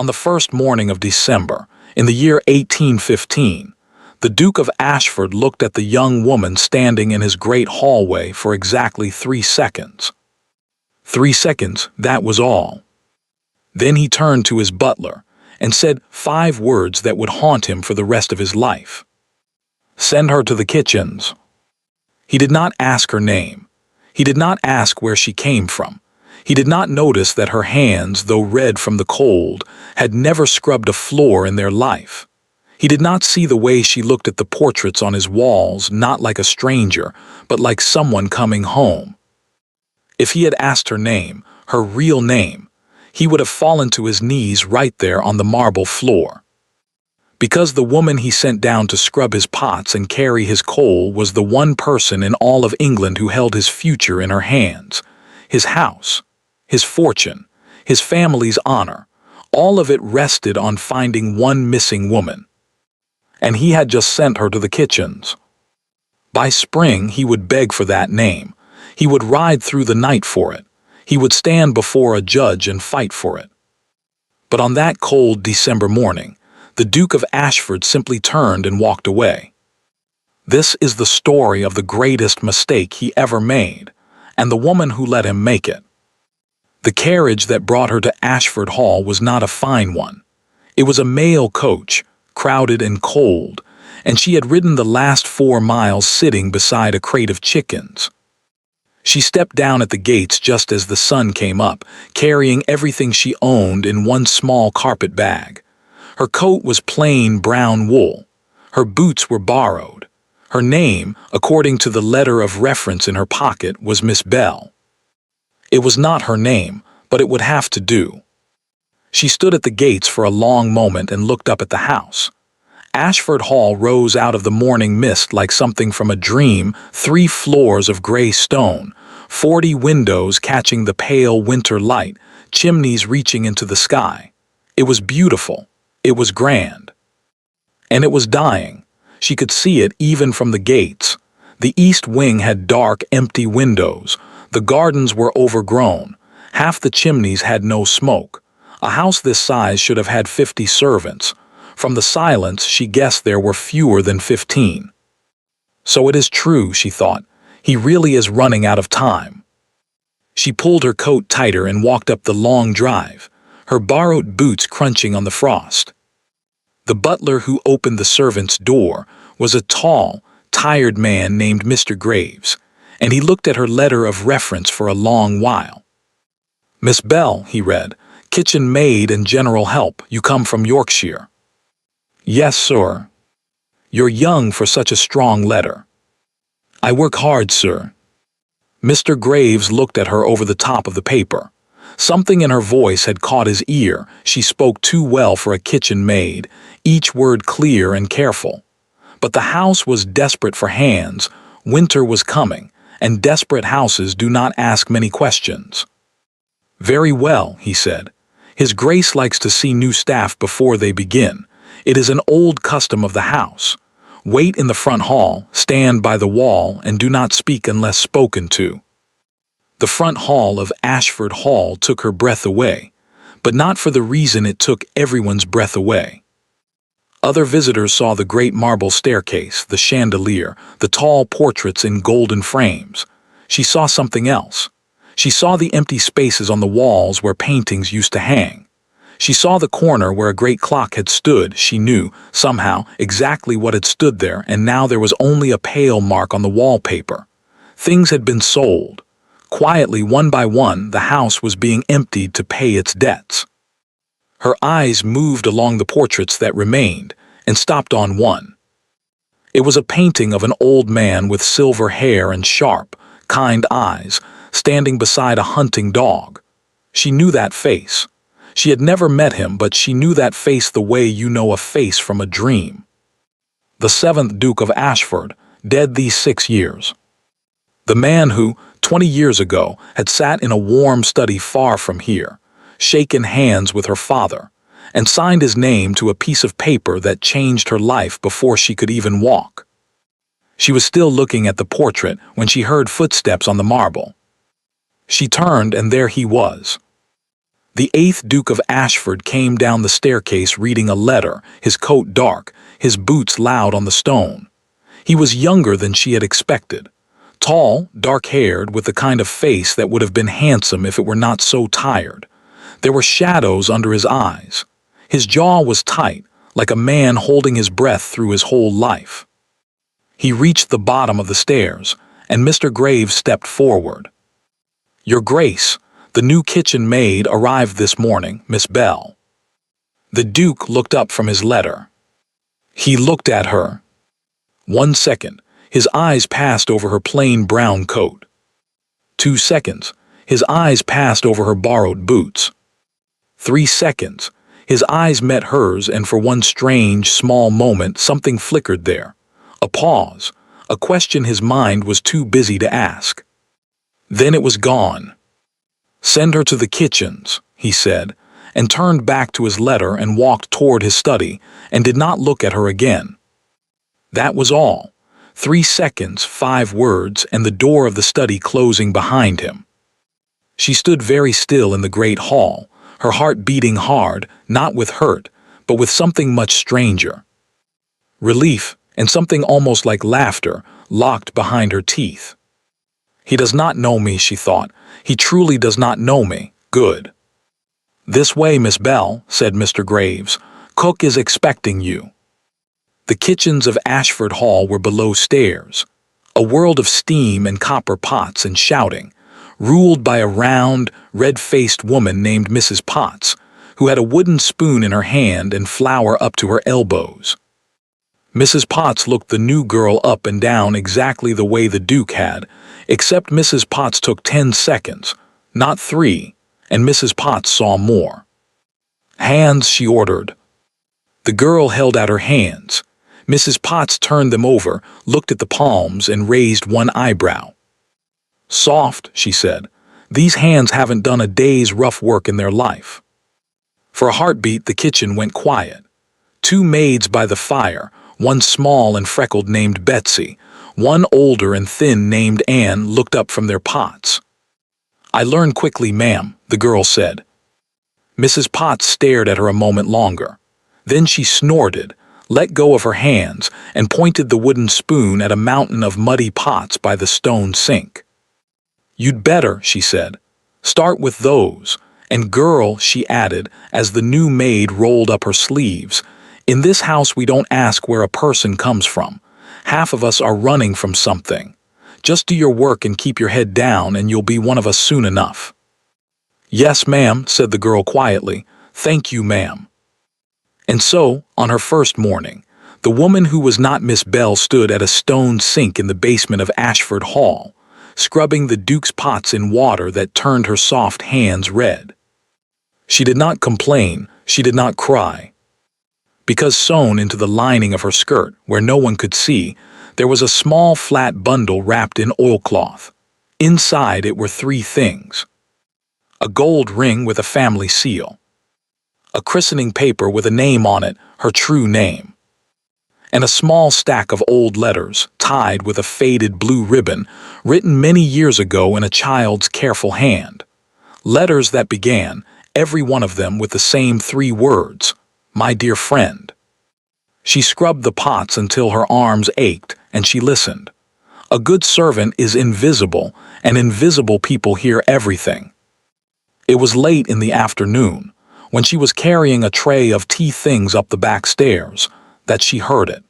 On the first morning of December, in the year 1815, the Duke of Ashford looked at the young woman standing in his great hallway for exactly 3 seconds. 3 seconds, that was all. Then he turned to his butler and said 5 words that would haunt him for the rest of his life. "Send her to the kitchens." He did not ask her name. He did not ask where she came from. He did not notice that her hands, though red from the cold, had never scrubbed a floor in their life. He did not see the way she looked at the portraits on his walls, not like a stranger, but like someone coming home. If he had asked her name, her real name, he would have fallen to his knees right there on the marble floor. Because the woman he sent down to scrub his pots and carry his coal was the one person in all of England who held his future in her hands, his house, his fortune, his family's honor, all of it rested on finding one missing woman. And he had just sent her to the kitchens. By spring, he would beg for that name. He would ride through the night for it. He would stand before a judge and fight for it. But on that cold December morning, the Duke of Ashford simply turned and walked away. This is the story of the greatest mistake he ever made, and the woman who let him make it. The carriage that brought her to Ashford Hall was not a fine one. It was a mail coach, crowded and cold, and she had ridden the last 4 miles sitting beside a crate of chickens. She stepped down at the gates just as the sun came up, carrying everything she owned in one small carpet bag. Her coat was plain brown wool. Her boots were borrowed. Her name, according to the letter of reference in her pocket, was Miss Bell. It was not her name, but it would have to do. She stood at the gates for a long moment and looked up at the house. Ashford Hall rose out of the morning mist like something from a dream, 3 floors of gray stone, 40 windows catching the pale winter light, chimneys reaching into the sky. It was beautiful. It was grand. And it was dying. She could see it even from the gates. The east wing had dark, empty windows. The gardens were overgrown. Half the chimneys had no smoke. A house this size should have had 50 servants. From the silence, she guessed there were fewer than 15. So it is true, she thought. He really is running out of time. She pulled her coat tighter and walked up the long drive, her borrowed boots crunching on the frost. The butler who opened the servant's door was a tall, tired man named Mr. Graves, and he looked at her letter of reference for a long while. "Miss Bell," he read, "kitchen maid and general help. You come from Yorkshire." "Yes, sir." "You're young for such a strong letter." "I work hard, sir." Mr. Graves looked at her over the top of the paper. Something in her voice had caught his ear. She spoke too well for a kitchen maid, each word clear and careful. But the house was desperate for hands. Winter was coming, and desperate houses do not ask many questions. "Very well," he said. "His Grace likes to see new staff before they begin. It is an old custom of the house. Wait in the front hall, stand by the wall, and do not speak unless spoken to." The front hall of Ashford Hall took her breath away, but not for the reason it took everyone's breath away. Other visitors saw the great marble staircase, the chandelier, the tall portraits in golden frames. She saw something else. She saw the empty spaces on the walls where paintings used to hang. She saw the corner where a great clock had stood. She knew, somehow, exactly what had stood there, and now there was only a pale mark on the wallpaper. Things had been sold. Quietly, one by one, the house was being emptied to pay its debts. Her eyes moved along the portraits that remained, and stopped on one. It was a painting of an old man with silver hair and sharp, kind eyes, standing beside a hunting dog. She knew that face. She had never met him, but she knew that face the way you know a face from a dream. The 7th Duke of Ashford, dead these 6 years. The man who, 20 years ago, had sat in a warm study far from here, shaken hands with her father, and signed his name to a piece of paper that changed her life before she could even walk. She was still looking at the portrait when she heard footsteps on the marble. She turned, and there he was. The 8th Duke of Ashford came down the staircase reading a letter, his coat dark, his boots loud on the stone. He was younger than she had expected. Tall, dark-haired, with the kind of face that would have been handsome if it were not so tired. There were shadows under his eyes. His jaw was tight, like a man holding his breath through his whole life. He reached the bottom of the stairs, and Mr. Graves stepped forward. "Your Grace, the new kitchen maid arrived this morning, Miss Bell." The Duke looked up from his letter. He looked at her. 1 second, his eyes passed over her plain brown coat. 2 seconds, his eyes passed over her borrowed boots. 3 seconds, his eyes met hers, and for one strange, small moment something flickered there. A pause, a question his mind was too busy to ask. Then it was gone. "Send her to the kitchens," he said, and turned back to his letter and walked toward his study, and did not look at her again. That was all. 3 seconds, 5 words, and the door of the study closing behind him. She stood very still in the great hall, her heart beating hard, not with hurt, but with something much stranger. Relief, and something almost like laughter, locked behind her teeth. "He does not know me," she thought. "He truly does not know me. Good." "This way, Miss Bell," said Mr. Graves. "Cook is expecting you." The kitchens of Ashford Hall were below stairs, a world of steam and copper pots and shouting, ruled by a round, red-faced woman named Mrs. Potts, who had a wooden spoon in her hand and flour up to her elbows. Mrs. Potts looked the new girl up and down exactly the way the Duke had, except Mrs. Potts took 10 seconds, not 3, and Mrs. Potts saw more. "Hands," she ordered. The girl held out her hands. Mrs. Potts turned them over, looked at the palms, and raised one eyebrow. "Soft," she said. "These hands haven't done a day's rough work in their life." For a heartbeat, the kitchen went quiet. 2 maids by the fire, one small and freckled named Betsy, one older and thin named Anne, looked up from their pots. "I learn quickly, ma'am," the girl said. Mrs. Potts stared at her a moment longer. Then she snorted, let go of her hands, and pointed the wooden spoon at a mountain of muddy pots by the stone sink. "You'd better," she said. "Start with those. And girl," she added, as the new maid rolled up her sleeves, "in this house we don't ask where a person comes from. Half of us are running from something. Just do your work and keep your head down, and you'll be one of us soon enough." "Yes, ma'am," said the girl quietly. "Thank you, ma'am." And so, on her first morning, the woman who was not Miss Bell stood at a stone sink in the basement of Ashford Hall, scrubbing the Duke's pots in water that turned her soft hands red. She did not complain, she did not cry. Because sewn into the lining of her skirt, where no one could see, there was a small flat bundle wrapped in oilcloth. Inside it were 3 things: a gold ring with a family seal, a christening paper with a name on it, her true name, and a small stack of old letters, tied with a faded blue ribbon, written many years ago in a child's careful hand. Letters that began, every one of them, with the same 3 words: "My dear friend." She scrubbed the pots until her arms ached, and she listened. A good servant is invisible, and invisible people hear everything. It was late in the afternoon, when she was carrying a tray of tea things up the back stairs, that she heard it.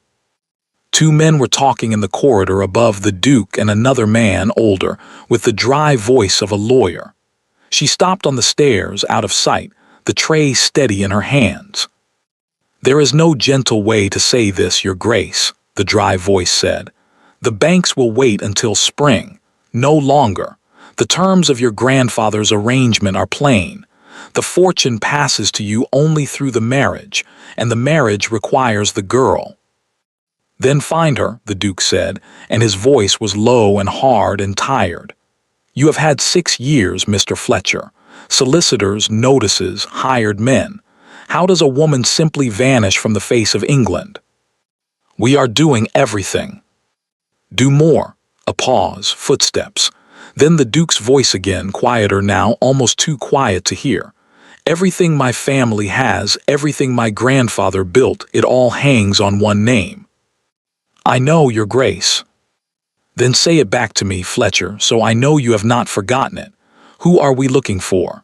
2 men were talking in the corridor above the Duke, and another man, older, with the dry voice of a lawyer. She stopped on the stairs, out of sight, the tray steady in her hands. "There is no gentle way to say this, Your Grace," the dry voice said. "The banks will wait until spring. No longer. The terms of your grandfather's arrangement are plain. The fortune passes to you only through the marriage, and the marriage requires the girl." "Then find her," the Duke said, and his voice was low and hard and tired. "You have had 6 years, Mr. Fletcher. Solicitors, notices, hired men. How does a woman simply vanish from the face of England?" "We are doing everything." "Do more." A pause, footsteps. Then the Duke's voice again, quieter now, almost too quiet to hear. Everything my family has, everything my grandfather built, it all hangs on one name. I know, Your Grace. Then say it back to me, Fletcher, so I know you have not forgotten it. Who are we looking for?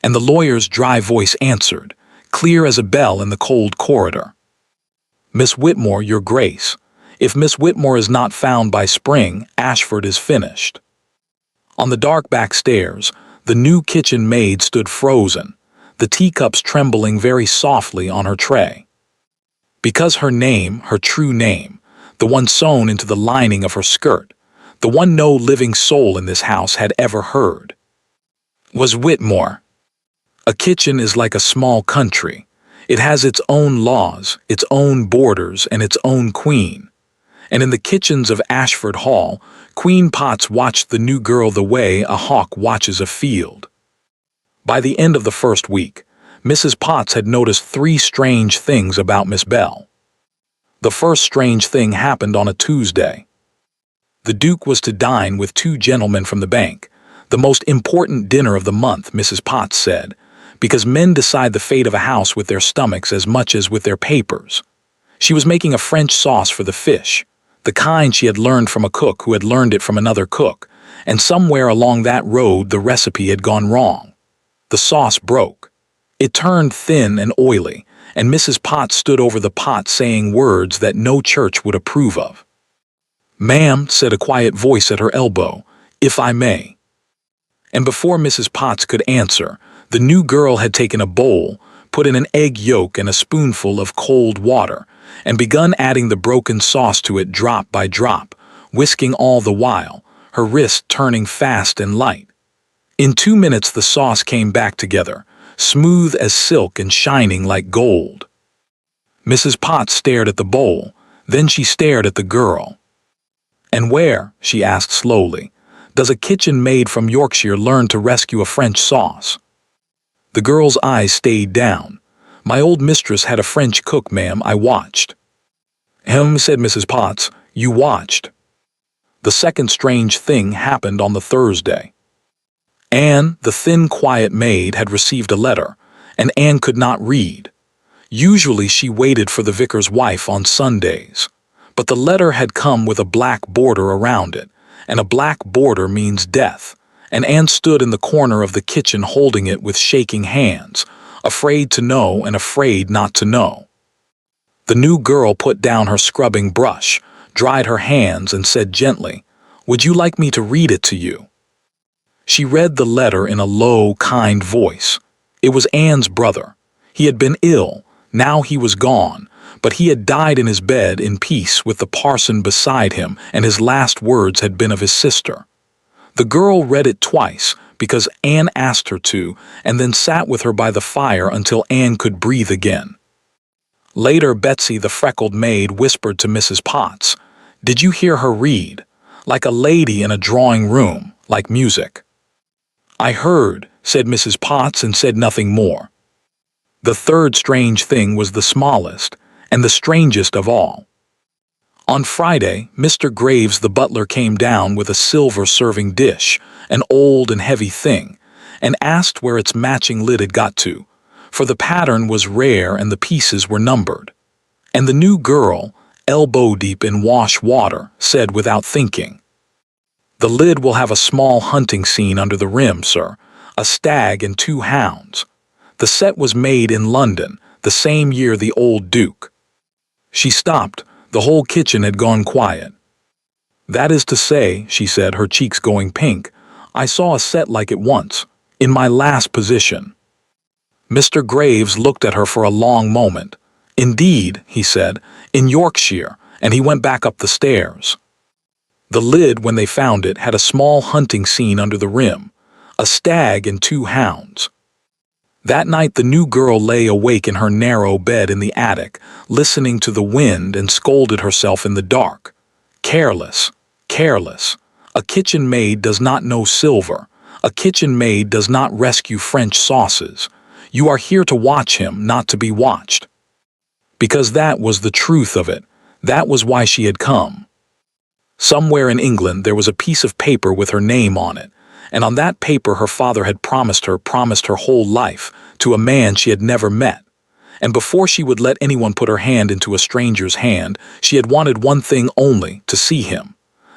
And the lawyer's dry voice answered, clear as a bell in the cold corridor. Miss Whitmore, Your Grace. If Miss Whitmore is not found by spring, Ashford is finished. On the dark back stairs, the new kitchen maid stood frozen, the teacups trembling very softly on her tray. Because her name, her true name, the one sewn into the lining of her skirt, the one no living soul in this house had ever heard, was Whitmore. A kitchen is like a small country. It has its own laws, its own borders, and its own queen. And in the kitchens of Ashford Hall, Queen Potts watched the new girl the way a hawk watches a field. By the end of the first week, Mrs. Potts had noticed 3 strange things about Miss Bell. The first strange thing happened on a Tuesday. The Duke was to dine with 2 gentlemen from the bank, the most important dinner of the month, Mrs. Potts said, because men decide the fate of a house with their stomachs as much as with their papers. She was making a French sauce for the fish, the kind she had learned from a cook who had learned it from another cook, and somewhere along that road the recipe had gone wrong. The sauce broke. It turned thin and oily, and Mrs. Potts stood over the pot saying words that no church would approve of. "Ma'am," said a quiet voice at her elbow, "if I may." And before Mrs. Potts could answer, the new girl had taken a bowl, put in an egg yolk and a spoonful of cold water, and begun adding the broken sauce to it drop by drop, whisking all the while, her wrist turning fast and light. In 2 minutes the sauce came back together, smooth as silk and shining like gold. Mrs. Potts stared at the bowl, then she stared at the girl. "And where," she asked slowly, "does a kitchen maid from Yorkshire learn to rescue a French sauce?" The girl's eyes stayed down. "My old mistress had a French cook, ma'am. I watched." Said Mrs. Potts, "you watched." The second strange thing happened on the Thursday. Anne, the thin, quiet maid, had received a letter, and Anne could not read. Usually she waited for the vicar's wife on Sundays, but the letter had come with a black border around it, and a black border means death, and Anne stood in the corner of the kitchen holding it with shaking hands, afraid to know and afraid not to know. The new girl put down her scrubbing brush, dried her hands, and said gently, "Would you like me to read it to you?" She read the letter in a low, kind voice. It was Anne's brother. He had been ill, now he was gone, but he had died in his bed in peace with the parson beside him, and his last words had been of his sister. The girl read it twice, because Anne asked her to, and then sat with her by the fire until Anne could breathe again. Later, Betsy, the freckled maid, whispered to Mrs. Potts, "Did you hear her read? Like a lady in a drawing room, like music." "I heard," said Mrs. Potts, and said nothing more. The third strange thing was the smallest, and the strangest of all. On Friday, Mr. Graves the butler came down with a silver serving dish, an old and heavy thing, and asked where its matching lid had got to, for the pattern was rare and the pieces were numbered. And the new girl, elbow deep in wash water, said without thinking, "The lid will have a small hunting scene under the rim, sir, a stag and 2 hounds. The set was made in London, the same year the old Duke." She stopped. The whole kitchen had gone quiet. "That is to say," she said, her cheeks going pink, "I saw a set like it once, in my last position." Mr. Graves looked at her for a long moment. "Indeed," he said, "in Yorkshire," and he went back up the stairs. The lid, when they found it, had a small hunting scene under the rim, a stag and 2 hounds. That night the new girl lay awake in her narrow bed in the attic, listening to the wind, and scolded herself in the dark. Careless, careless. A kitchen maid does not know silver. A kitchen maid does not rescue French sauces. You are here to watch him, not to be watched. Because that was the truth of it. That was why she had come. Somewhere in England there was a piece of paper with her name on it, and on that paper her father had promised her whole life to a man she had never met. And before she would let anyone put her hand into a stranger's hand, she had wanted one thing only: to see him.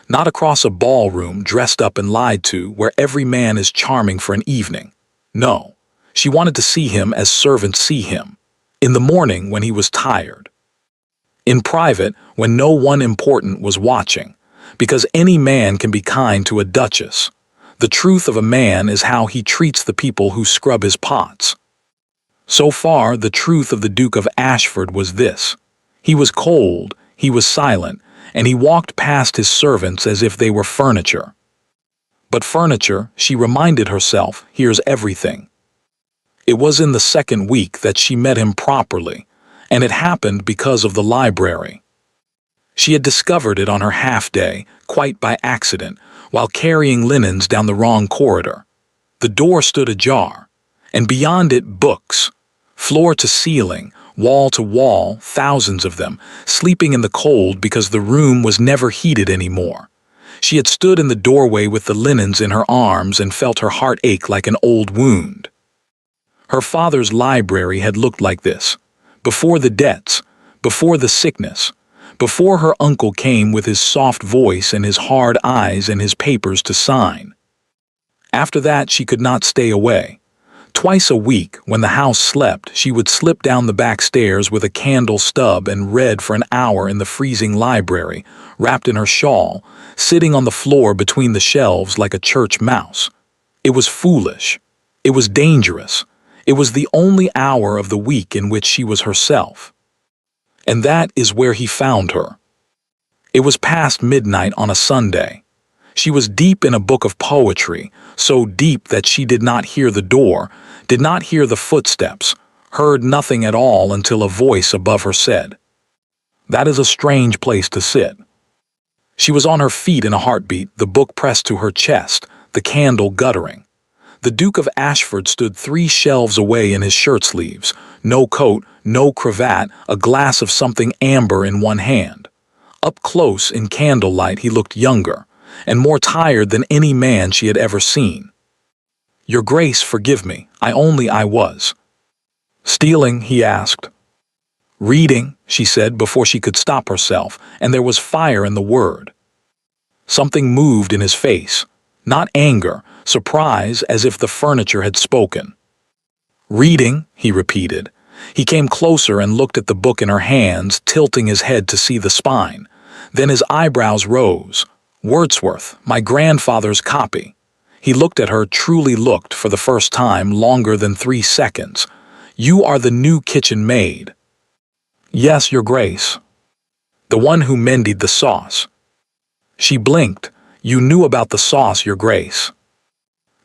Not across a ballroom dressed up and lied to, where every man is charming for an evening. No, she wanted to see him as servants see him. In the morning when he was tired. In private when no one important was watching. Because any man can be kind to a duchess. The truth of a man is how he treats the people who scrub his pots. So far, the truth of the Duke of Ashford was this: he was cold, he was silent, and he walked past his servants as if they were furniture. But furniture, she reminded herself, hears everything. It was in the second week that she met him properly, and it happened because of the library. She had discovered it on her half-day, quite by accident, while carrying linens down the wrong corridor. The door stood ajar, and beyond it books, floor to ceiling, wall to wall, thousands of them, sleeping in the cold because the room was never heated anymore. She had stood in the doorway with the linens in her arms and felt her heart ache like an old wound. Her father's library had looked like this, before the debts, before the sickness, before her uncle came with his soft voice and his hard eyes and his papers to sign. After that she could not stay away. Twice a week, when the house slept, she would slip down the back stairs with a candle stub and read for an hour in the freezing library, wrapped in her shawl, sitting on the floor between the shelves like a church mouse. It was foolish. It was dangerous. It was the only hour of the week in which she was herself. And that is where he found her. It was past midnight on a Sunday. She was deep in a book of poetry, so deep that she did not hear the door, did not hear the footsteps, heard nothing at all until a voice above her said, "That is a strange place to sit." She was on her feet in a heartbeat, the book pressed to her chest, the candle guttering. The Duke of Ashford stood 3 shelves away in his shirt sleeves, no coat, no cravat, a glass of something amber in one hand. Up close in candlelight he looked younger, and more tired than any man she had ever seen. "Your Grace, forgive me, I was." "Stealing?" he asked. "Reading," she said before she could stop herself, and there was fire in the word. Something moved in his face, not anger, surprise, as if the furniture had spoken. "Reading," he repeated. He came closer and looked at the book in her hands, tilting his head to see the spine. Then his eyebrows rose. "Wordsworth, my grandfather's copy." He looked at her, truly looked, for the first time, longer than 3 seconds. "You are the new kitchen maid." "Yes, Your Grace." "The one who mended the sauce." She blinked. "You knew about the sauce, Your Grace."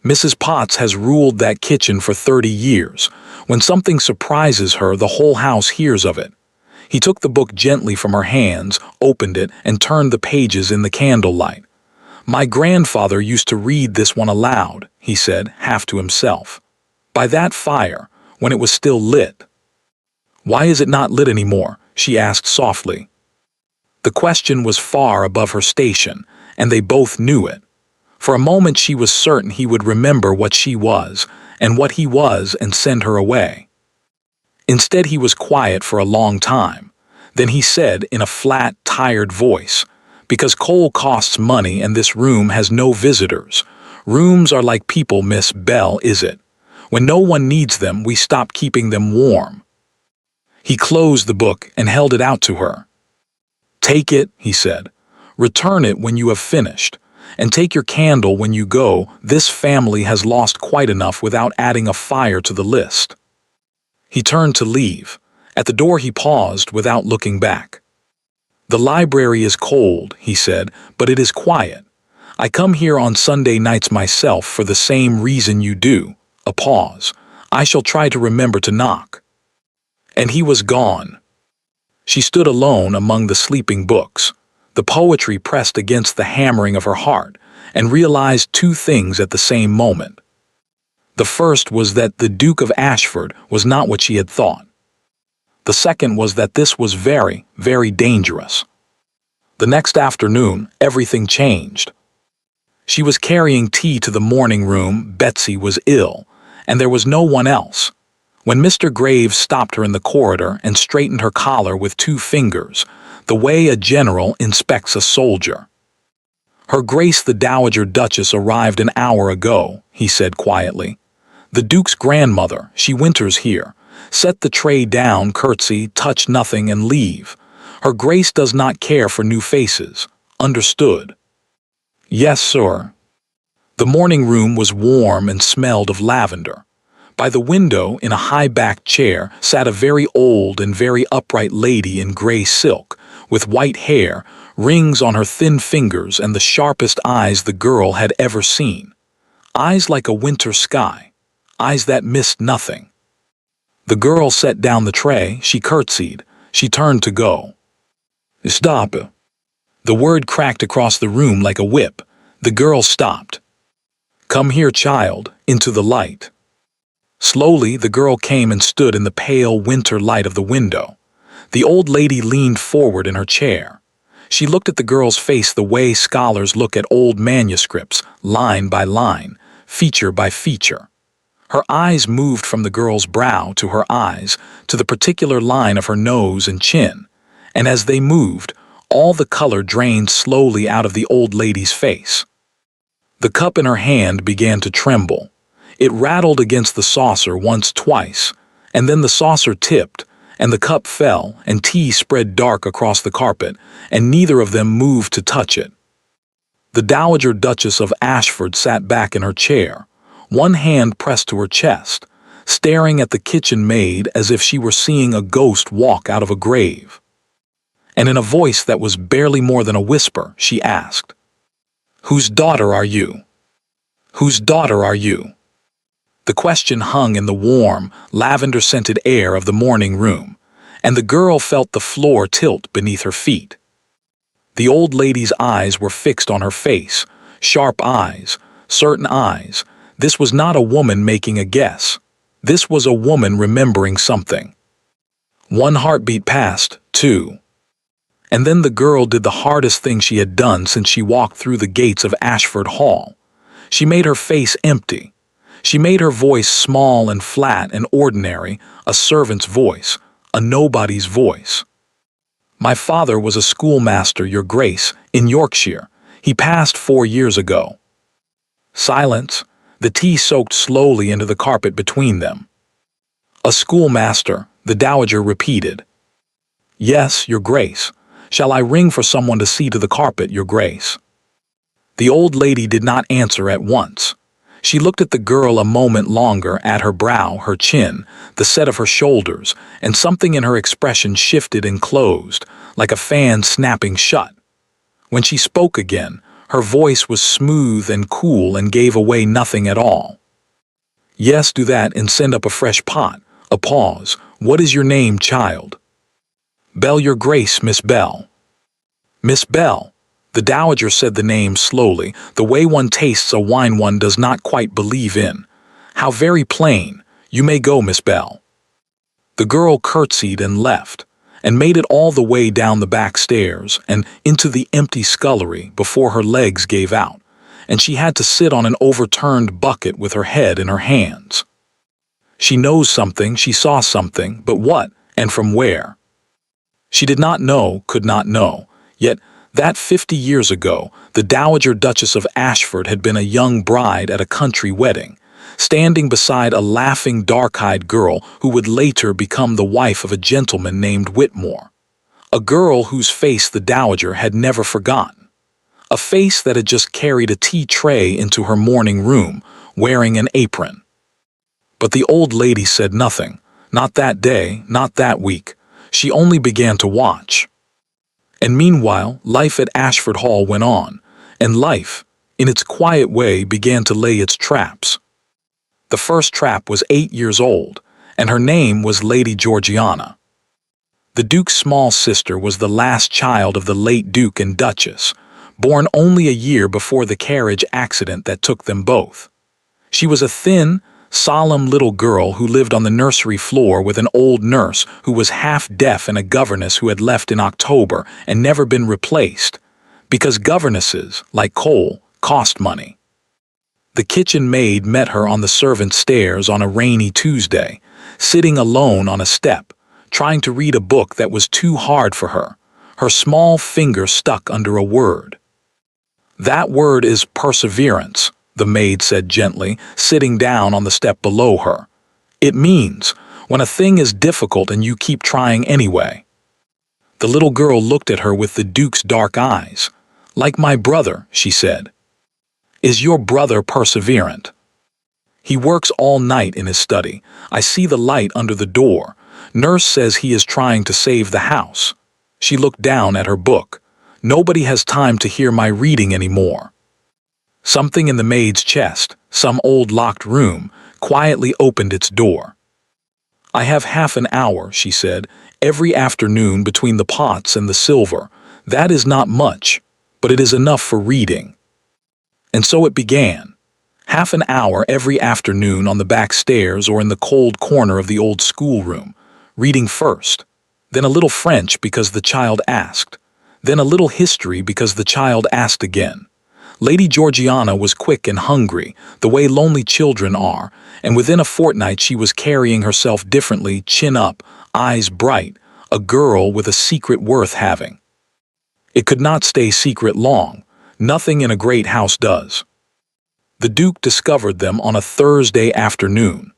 "Mrs. Potts has ruled that kitchen for 30 years. When something surprises her, the whole house hears of it." He took the book gently from her hands, opened it, and turned the pages in the candlelight. "My grandfather used to read this one aloud," he said, half to himself. "By that fire, when it was still lit." "Why is it not lit anymore?" she asked softly. The question was far above her station, and they both knew it. For a moment she was certain he would remember what she was, and what he was, and send her away. Instead he was quiet for a long time. Then he said in a flat, tired voice, "Because coal costs money and this room has no visitors. Rooms are like people, Miss Bell, is it? When no one needs them, we stop keeping them warm." He closed the book and held it out to her. "Take it," he said. "Return it when you have finished. And take your candle when you go. This family has lost quite enough without adding a fire to the list." He turned to leave. At the door he paused without looking back. "The library is cold," he said, "but it is quiet. I come here on Sunday nights myself for the same reason you do." A pause. "I shall try to remember to knock." And he was gone. She stood alone among the sleeping books. The poetry pressed against the hammering of her heart, and realized 2 things at the same moment. The first was that the Duke of Ashford was not what she had thought. The second was that this was very, very dangerous. The next afternoon, everything changed. She was carrying tea to the morning room. Betsy was ill, and there was no one else. When Mr. Graves stopped her in the corridor and straightened her collar with 2 fingers, the way a general inspects a soldier. "Her Grace the Dowager Duchess arrived an hour ago," he said quietly. "The Duke's grandmother, she winters here. Set the tray down, curtsy, touch nothing, and leave. Her Grace does not care for new faces. Understood?" "Yes, sir." The morning room was warm and smelled of lavender. By the window, in a high-backed chair, sat a very old and very upright lady in gray silk, with white hair, rings on her thin fingers, and the sharpest eyes the girl had ever seen. Eyes like a winter sky, eyes that missed nothing. The girl set down the tray, she curtsied, she turned to go. "Stop." The word cracked across the room like a whip. The girl stopped. "Come here, child, into the light." Slowly, the girl came and stood in the pale winter light of the window. The old lady leaned forward in her chair. She looked at the girl's face the way scholars look at old manuscripts, line by line, feature by feature. Her eyes moved from the girl's brow to her eyes, to the particular line of her nose and chin, and as they moved, all the color drained slowly out of the old lady's face. The cup in her hand began to tremble. It rattled against the saucer once, twice, and then the saucer tipped, and the cup fell, and tea spread dark across the carpet, and neither of them moved to touch it. The Dowager Duchess of Ashford sat back in her chair, one hand pressed to her chest, staring at the kitchen maid as if she were seeing a ghost walk out of a grave. And in a voice that was barely more than a whisper, she asked, "Whose daughter are you? Whose daughter are you?" The question hung in the warm, lavender-scented air of the morning room, and the girl felt the floor tilt beneath her feet. The old lady's eyes were fixed on her face, sharp eyes, certain eyes. This was not a woman making a guess. This was a woman remembering something. One heartbeat passed, 2. And then the girl did the hardest thing she had done since she walked through the gates of Ashford Hall. She made her face empty. She made her voice small and flat and ordinary, a servant's voice, a nobody's voice. "My father was a schoolmaster, Your Grace, in Yorkshire. He passed 4 years ago." Silence. The tea soaked slowly into the carpet between them. "A schoolmaster," the dowager repeated. "Yes, Your Grace. Shall I ring for someone to see to the carpet, Your Grace?" The old lady did not answer at once. She looked at the girl a moment longer, at her brow, her chin, the set of her shoulders, and something in her expression shifted and closed, like a fan snapping shut. When she spoke again, her voice was smooth and cool and gave away nothing at all. "Yes, do that and send up a fresh pot." A pause. "What is your name, child?" "Bell, Your Grace, Miss Bell." "Miss Bell." The dowager said the name slowly, the way one tastes a wine one does not quite believe in. "How very plain. You may go, Miss Bell." The girl curtsied and left, and made it all the way down the back stairs and into the empty scullery before her legs gave out, and she had to sit on an overturned bucket with her head in her hands. She knows something, she saw something, but what, and from where? She did not know, could not know, yet that 50 years ago, the Dowager Duchess of Ashford had been a young bride at a country wedding, standing beside a laughing, dark-eyed girl who would later become the wife of a gentleman named Whitmore. A girl whose face the dowager had never forgotten. A face that had just carried a tea tray into her morning room, wearing an apron. But the old lady said nothing, not that day, not that week. She only began to watch. And meanwhile, life at Ashford Hall went on, and life, in its quiet way, began to lay its traps. The first trap was 8 years old, and her name was Lady Georgiana. The Duke's small sister was the last child of the late Duke and Duchess, born only a year before the carriage accident that took them both. She was a thin, solemn little girl who lived on the nursery floor with an old nurse who was half-deaf and a governess who had left in October and never been replaced, because governesses, like coal, cost money. The kitchen maid met her on the servants' stairs on a rainy Tuesday, sitting alone on a step, trying to read a book that was too hard for her, her small finger stuck under a word. "That word is perseverance," the maid said gently, sitting down on the step below her. "It means when a thing is difficult and you keep trying anyway." The little girl looked at her with the Duke's dark eyes. "Like my brother," she said. "Is your brother perseverant?" "He works all night in his study. I see the light under the door. Nurse says he is trying to save the house." She looked down at her book. "Nobody has time to hear my reading anymore." Something in the maid's chest, some old locked room, quietly opened its door. "I have half an hour," she said, "every afternoon between the pots and the silver. That is not much, but it is enough for reading." And so it began. Half an hour every afternoon on the back stairs or in the cold corner of the old schoolroom, reading first, then a little French because the child asked, then a little history because the child asked again. Lady Georgiana was quick and hungry, the way lonely children are, and within a fortnight she was carrying herself differently, chin up, eyes bright, a girl with a secret worth having. It could not stay secret long. Nothing in a great house does. The Duke discovered them on a Thursday afternoon.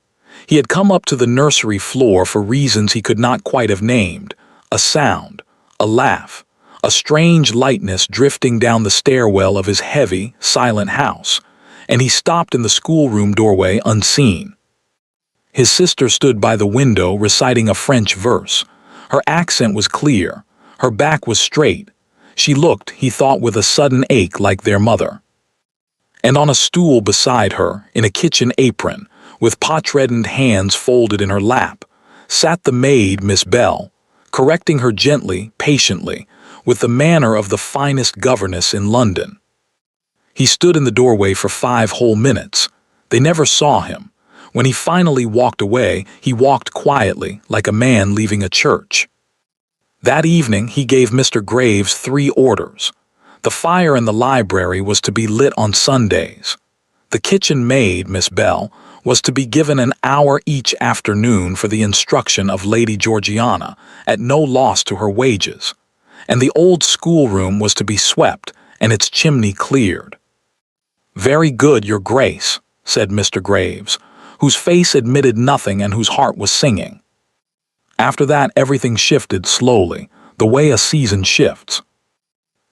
He had come up to the nursery floor for reasons he could not quite have named. A sound, a laugh, a strange lightness drifting down the stairwell of his heavy, silent house, and he stopped in the schoolroom doorway unseen. His sister stood by the window reciting a French verse. Her accent was clear. Her back was straight. She looked, he thought, with a sudden ache like their mother. And on a stool beside her, in a kitchen apron, with pot-reddened hands folded in her lap, sat the maid, Miss Bell, correcting her gently, patiently, with the manner of the finest governess in London. He stood in the doorway for 5 whole minutes. They never saw him. When he finally walked away, he walked quietly, like a man leaving a church. That evening he gave Mr. Graves 3 orders. The fire in the library was to be lit on Sundays. The kitchen maid, Miss Bell, was to be given an hour each afternoon for the instruction of Lady Georgiana, at no loss to her wages. And the old schoolroom was to be swept and its chimney cleared. "Very good, Your Grace," said Mr. Graves, whose face admitted nothing and whose heart was singing. After that everything shifted slowly, the way a season shifts.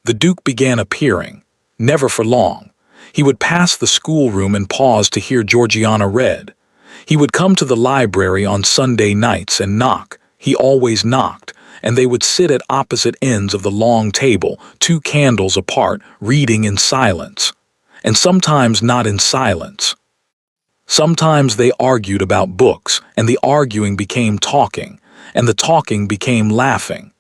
The Duke began appearing, never for long. He would pass the schoolroom and pause to hear Georgiana read. He would come to the library on Sunday nights and knock. He always knocked, and they would sit at opposite ends of the long table, 2 candles apart, reading in silence. And sometimes not in silence. Sometimes they argued about books, and the arguing became talking, and the talking became laughing.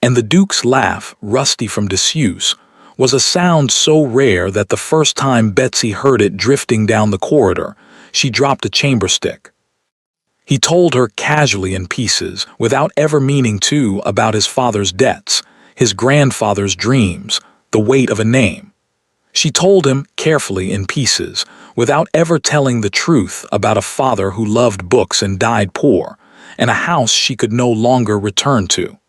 And the Duke's laugh, rusty from disuse, was a sound so rare that the first time Betsy heard it drifting down the corridor, she dropped a chamber stick. He told her casually in pieces, without ever meaning to, about his father's debts, his grandfather's dreams, the weight of a name. She told him carefully in pieces, without ever telling the truth about a father who loved books and died poor, and a house she could no longer return to.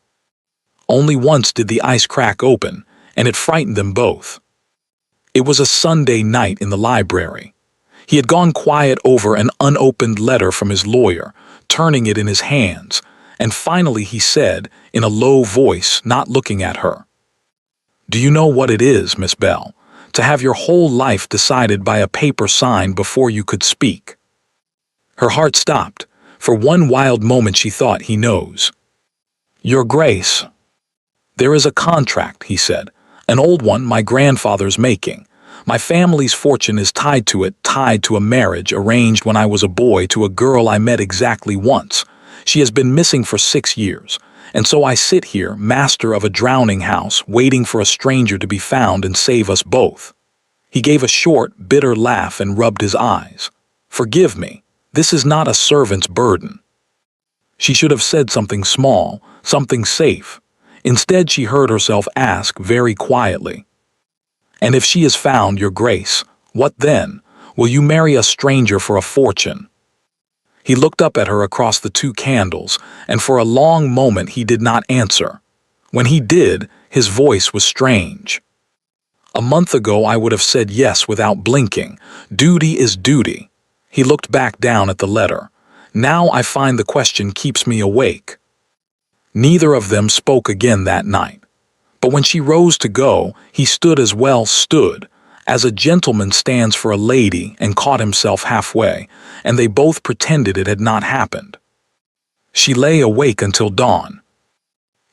Only once did the ice crack open, and it frightened them both. It was a Sunday night in the library. He had gone quiet over an unopened letter from his lawyer, turning it in his hands, and finally he said, in a low voice, not looking at her, "Do you know what it is, Miss Bell, to have your whole life decided by a paper signed before you could speak?" Her heart stopped. For one wild moment she thought, he knows. "Your Grace." "There is a contract," he said, "an old one my grandfather's making. My family's fortune is tied to it, tied to a marriage arranged when I was a boy to a girl I met exactly once. She has been missing for 6 years, and so I sit here, master of a drowning house, waiting for a stranger to be found and save us both." He gave a short, bitter laugh and rubbed his eyes. "Forgive me, this is not a servant's burden." She should have said something small, something safe. Instead, she heard herself ask very quietly, And if she is found, your grace, what then? Will you marry a stranger for a fortune?" He looked up at her across the two candles, and for a long moment he did not answer. When he did, his voice was strange. "A month ago I would have said yes without blinking. Duty is duty." He looked back down at the letter. "Now I find the question keeps me awake." Neither of them spoke again that night. But when she rose to go, he stood as well stood, as a gentleman stands for a lady, and caught himself halfway, and they both pretended it had not happened. She lay awake until dawn.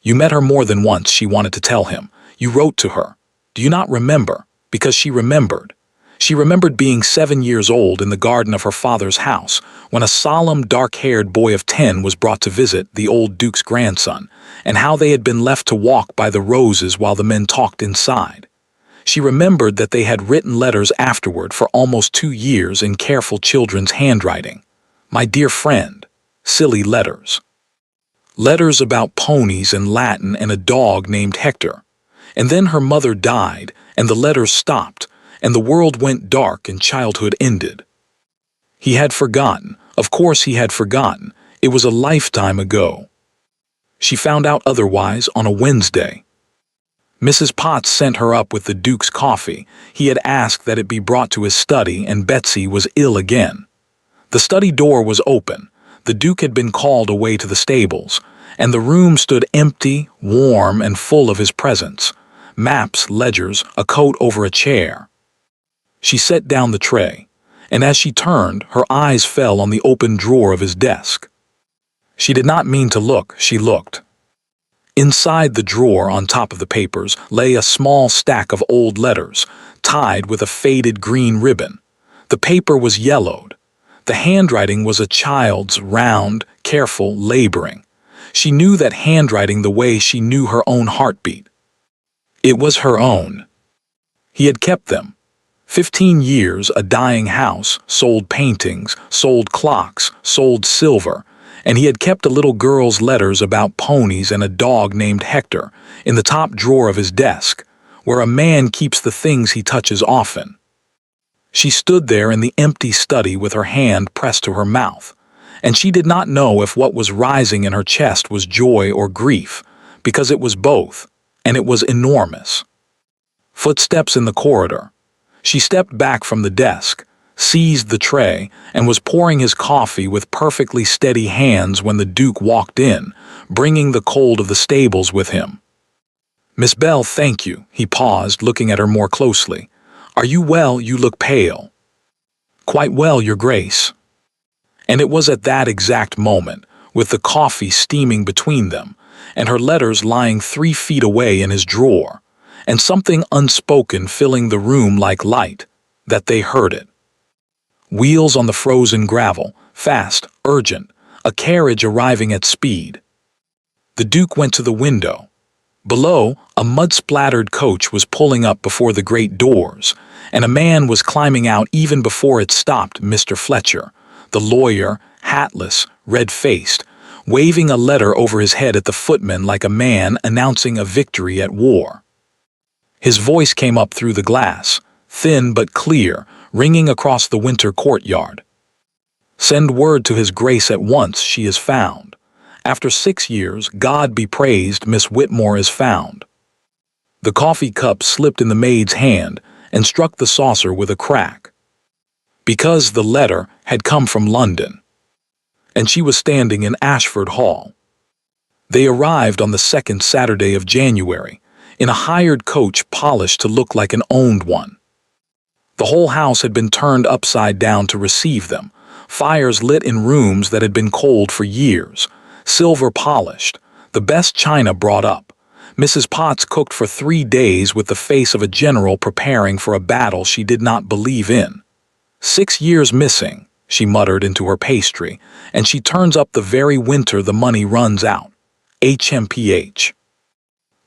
"You met her more than once," she wanted to tell him. "You wrote to her. Do you not remember?" Because she remembered. She remembered being 7 years old in the garden of her father's house, when a solemn, dark-haired boy of 10 was brought to visit the old duke's grandson, and how they had been left to walk by the roses while the men talked inside. She remembered that they had written letters afterward for almost 2 years in careful children's handwriting. "My dear friend," silly letters. Letters about ponies and Latin and a dog named Hector. And then her mother died, and the letters stopped, and the world went dark and childhood ended. He had forgotten. Of course he had forgotten. It was a lifetime ago. She found out otherwise on a Wednesday. Mrs. Potts sent her up with the Duke's coffee. He had asked that it be brought to his study, and Betsy was ill again. The study door was open. The Duke had been called away to the stables, and the room stood empty, warm, and full of his presence. Maps, ledgers, a coat over a chair. She set down the tray, and as she turned, her eyes fell on the open drawer of his desk. She did not mean to look, she looked. Inside the drawer, on top of the papers, lay a small stack of old letters, tied with a faded green ribbon. The paper was yellowed. The handwriting was a child's, round, careful, laboring. She knew that handwriting the way she knew her own heartbeat. It was her own. He had kept them. 15 years, a dying house, sold paintings, sold clocks, sold silver, and he had kept a little girl's letters about ponies and a dog named Hector in the top drawer of his desk, where a man keeps the things he touches often. She stood there in the empty study with her hand pressed to her mouth, and she did not know if what was rising in her chest was joy or grief, because it was both, and it was enormous. Footsteps in the corridor. She stepped back from the desk, seized the tray, and was pouring his coffee with perfectly steady hands when the Duke walked in, bringing the cold of the stables with him. "Miss Bell, thank you." He paused, looking at her more closely. "Are you well? You look pale." "Quite well, your grace." And it was at that exact moment, with the coffee steaming between them, and her letters lying 3 feet away in his drawer, and something unspoken filling the room like light, that they heard it. Wheels on the frozen gravel, fast, urgent, a carriage arriving at speed. The Duke went to the window. Below, a mud-splattered coach was pulling up before the great doors, and a man was climbing out even before it stopped. Mr. Fletcher, the lawyer, hatless, red-faced, waving a letter over his head at the footman like a man announcing a victory at war. His voice came up through the glass, thin but clear, ringing across the winter courtyard. "Send word to his grace at once, she is found. After 6 years, God be praised, Miss Whitmore is found." The coffee cup slipped in the maid's hand and struck the saucer with a crack. Because the letter had come from London, and she was standing in Ashford Hall. They arrived on the 2nd Saturday of January, in a hired coach polished to look like an owned one. The whole house had been turned upside down to receive them, fires lit in rooms that had been cold for years, silver polished, the best china brought up. Mrs. Potts cooked for 3 days with the face of a general preparing for a battle she did not believe in. 6 years missing, she muttered into her pastry, and she turns up the very winter the money runs out. HMPH.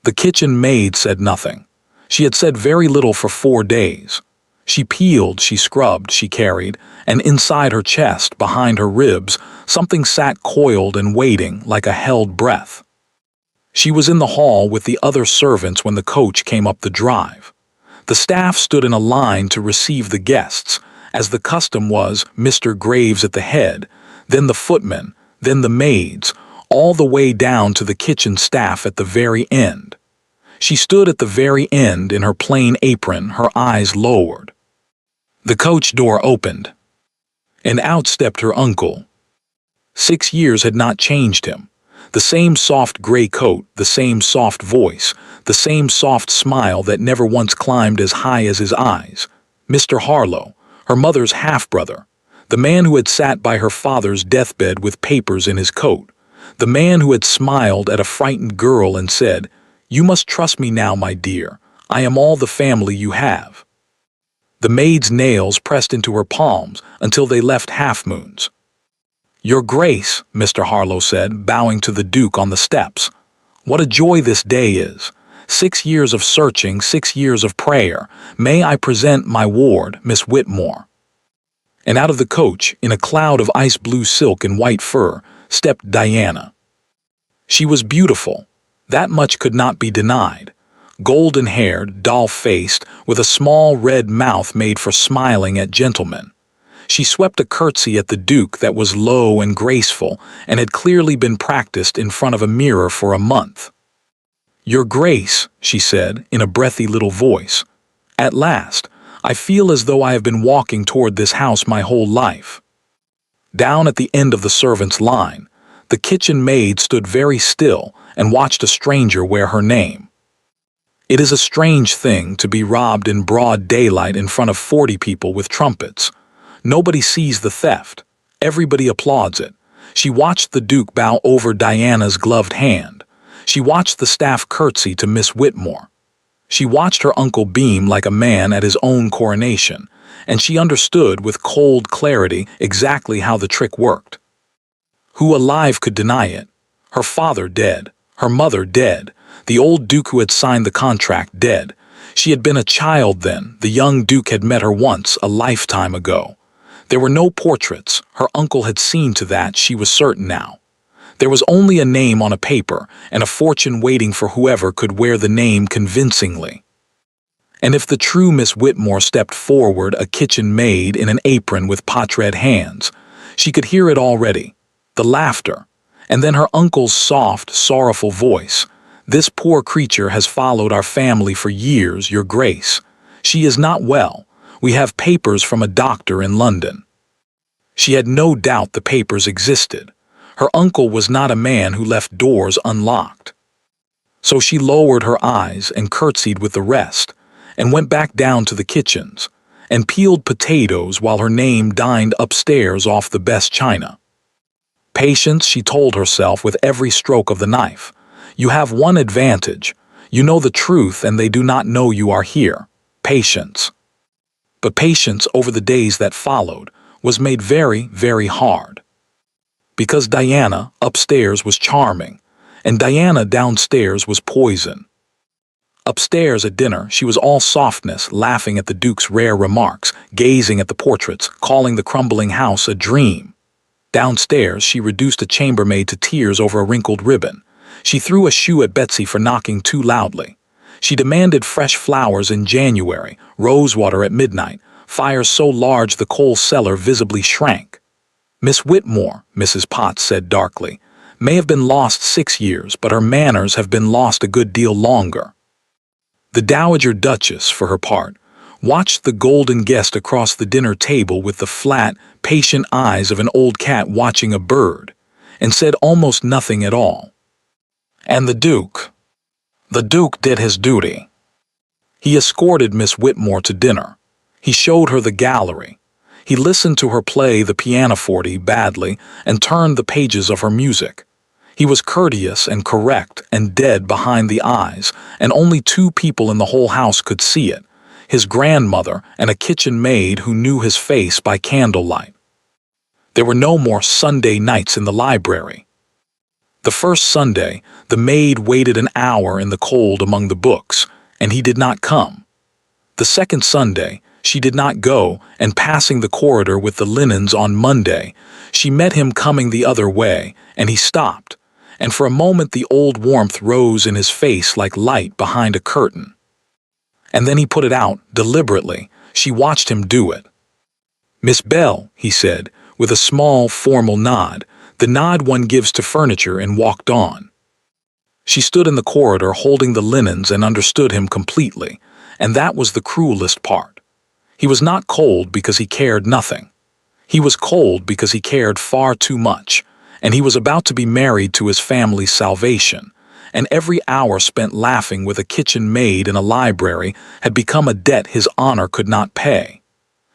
The kitchen maid said nothing. She had said very little for 4 days. She peeled, she scrubbed, she carried, and inside her chest, behind her ribs, something sat coiled and waiting like a held breath. She was in the hall with the other servants when the coach came up the drive. The staff stood in a line to receive the guests, as the custom was Mr. Graves at the head, then the footmen, then the maids, all the way down to the kitchen staff at the very end. She stood at the very end in her plain apron, her eyes lowered. The coach door opened, and out stepped her uncle. 6 years had not changed him. The same soft gray coat, the same soft voice, the same soft smile that never once climbed as high as his eyes. Mr. Harlow, her mother's half-brother, the man who had sat by her father's deathbed with papers in his coat, the man who had smiled at a frightened girl and said, "You must trust me now, my dear. I am all the family you have." The maid's nails pressed into her palms until they left half-moons. "Your Grace," Mr. Harlow said, bowing to the Duke on the steps. "What a joy this day is. 6 years of searching, 6 years of prayer. May I present my ward, Miss Whitmore." And out of the coach, in a cloud of ice-blue silk and white fur, stepped Diana. She was beautiful. That much could not be denied. Golden-haired, doll-faced, with a small red mouth made for smiling at gentlemen. She swept a curtsy at the Duke that was low and graceful and had clearly been practiced in front of a mirror for a month. "Your Grace," she said, in a breathy little voice, "at last, I feel as though I have been walking toward this house my whole life." Down at the end of the servants' line, the kitchen maid stood very still and watched a stranger wear her name. It is a strange thing to be robbed in broad daylight in front of 40 people with trumpets. Nobody sees the theft. Everybody applauds it. She watched the Duke bow over Diana's gloved hand. She watched the staff curtsy to Miss Whitmore. She watched her uncle beam like a man at his own coronation, and she understood with cold clarity exactly how the trick worked. Who alive could deny it? Her father dead, her mother dead, the old Duke who had signed the contract dead. She had been a child then, the young Duke had met her once, a lifetime ago. There were no portraits, her uncle had seen to that, she was certain now. There was only a name on a paper, and a fortune waiting for whoever could wear the name convincingly. And if the true Miss Whitmore stepped forward, a kitchen maid in an apron with pot-red hands, she could hear it already, the laughter, and then her uncle's soft, sorrowful voice. "This poor creature has followed our family for years, Your Grace. She is not well. We have papers from a doctor in London." She had no doubt the papers existed. Her uncle was not a man who left doors unlocked. So she lowered her eyes and curtsied with the rest, and went back down to the kitchens, and peeled potatoes while her name dined upstairs off the best china. "Patience," she told herself with every stroke of the knife. "You have one advantage. You know the truth and they do not know you are here. Patience." But patience over the days that followed was made very, very hard. Because Diana upstairs was charming, and Diana downstairs was poison. Upstairs at dinner, she was all softness, laughing at the Duke's rare remarks, gazing at the portraits, calling the crumbling house a dream. Downstairs, she reduced a chambermaid to tears over a wrinkled ribbon. She threw a shoe at Betsy for knocking too loudly. She demanded fresh flowers in January, rosewater at midnight, fires so large the coal cellar visibly shrank. "Miss Whitmore," Mrs. Potts said darkly, "may have been lost 6 years, but her manners have been lost a good deal longer." The Dowager Duchess, for her part, watched the golden guest across the dinner table with the flat, patient eyes of an old cat watching a bird, and said almost nothing at all. And the Duke? The Duke did his duty. He escorted Miss Whitmore to dinner. He showed her the gallery. He listened to her play the pianoforte badly and turned the pages of her music. He was courteous and correct and dead behind the eyes, and only 2 people in the whole house could see it, his grandmother and a kitchen maid who knew his face by candlelight. There were no more Sunday nights in the library. The first Sunday, the maid waited an hour in the cold among the books, and he did not come. The second Sunday, she did not go, and passing the corridor with the linens on Monday, she met him coming the other way, and he stopped, and for a moment the old warmth rose in his face like light behind a curtain. And then he put it out, deliberately. She watched him do it. "Miss Bell," he said, with a small, formal nod, the nod one gives to furniture, and walked on. She stood in the corridor holding the linens and understood him completely, and that was the cruelest part. He was not cold because he cared nothing. He was cold because he cared far too much, and he was about to be married to his family's salvation, and every hour spent laughing with a kitchen maid in a library had become a debt his honor could not pay.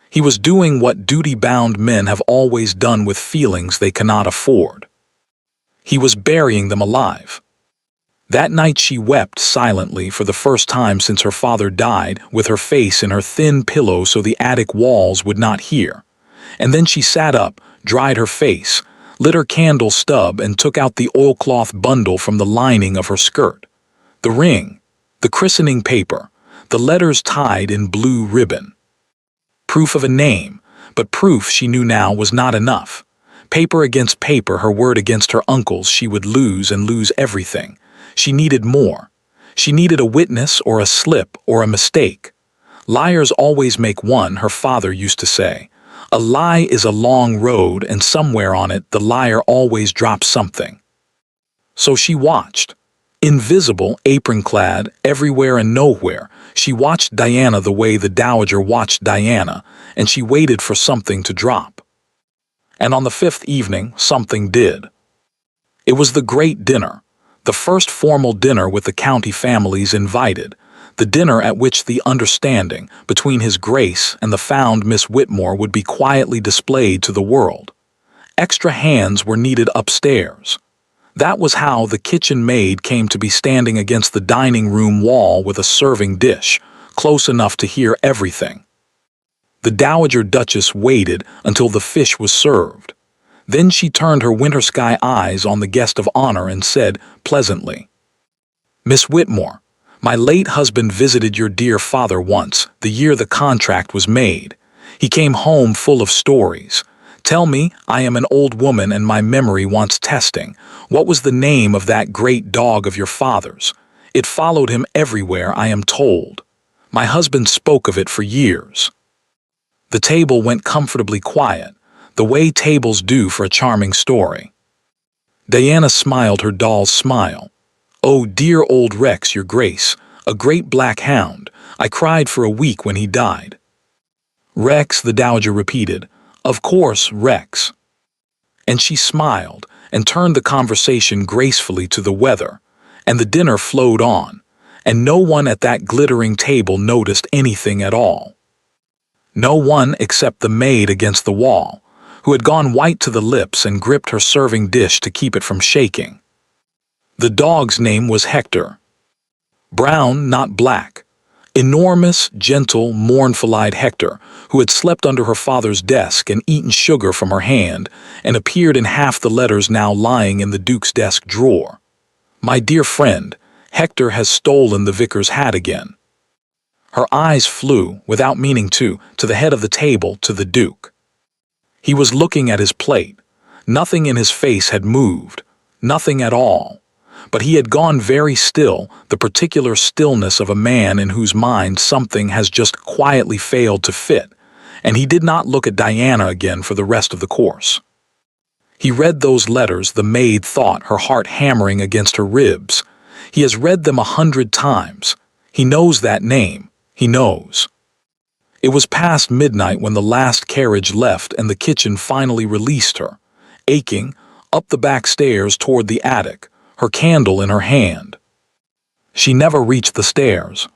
He was doing what duty-bound men have always done with feelings they cannot afford. He was burying them alive. That night she wept silently for the first time since her father died, with her face in her thin pillow so the attic walls would not hear. And then she sat up, dried her face, lit her candle stub, and took out the oilcloth bundle from the lining of her skirt. The ring, the christening paper, the letters tied in blue ribbon. Proof of a name, but proof she knew now was not enough. Paper against paper, her word against her uncle's, she would lose and lose everything. She needed more. She needed a witness or a slip or a mistake. Liars always make one, her father used to say. A lie is a long road, and somewhere on it the liar always drops something. So she watched. Invisible, apron-clad, everywhere and nowhere, she watched Diana the way the Dowager watched Diana, and she waited for something to drop. And on the fifth evening, something did. It was the great dinner, the first formal dinner with the county families invited, the dinner at which the understanding between His Grace and the found Miss Whitmore would be quietly displayed to the world. Extra hands were needed upstairs. That was how the kitchen maid came to be standing against the dining room wall with a serving dish, close enough to hear everything. The Dowager Duchess waited until the fish was served. Then she turned her winter sky eyes on the guest of honor and said pleasantly, "Miss Whitmore, my late husband visited your dear father once, the year the contract was made. He came home full of stories. Tell me, I am an old woman and my memory wants testing. What was the name of that great dog of your father's? It followed him everywhere, I am told. My husband spoke of it for years." The table went comfortably quiet, the way tables do for a charming story. Diana smiled her doll's smile. "Oh, dear old Rex, your grace, a great black hound. I cried for a week when he died." "Rex," the Dowager repeated. "Of course, Rex." And she smiled and turned the conversation gracefully to the weather, and the dinner flowed on, and no one at that glittering table noticed anything at all. No one except the maid against the wall, who had gone white to the lips and gripped her serving dish to keep it from shaking. The dog's name was Hector. Brown, not black. Enormous, gentle, mournful-eyed Hector, who had slept under her father's desk and eaten sugar from her hand, and appeared in half the letters now lying in the Duke's desk drawer. "My dear friend, Hector has stolen the vicar's hat again." Her eyes flew, without meaning to the head of the table, to the Duke. He was looking at his plate. Nothing in his face had moved, nothing at all. But he had gone very still, the particular stillness of a man in whose mind something has just quietly failed to fit, and he did not look at Diana again for the rest of the course. He read those letters, the maid thought, her heart hammering against her ribs. He has read them 100 times. He knows that name. He knows. It was past midnight when the last carriage left and the kitchen finally released her, aching, up the back stairs toward the attic, her candle in her hand. She never reached the stairs.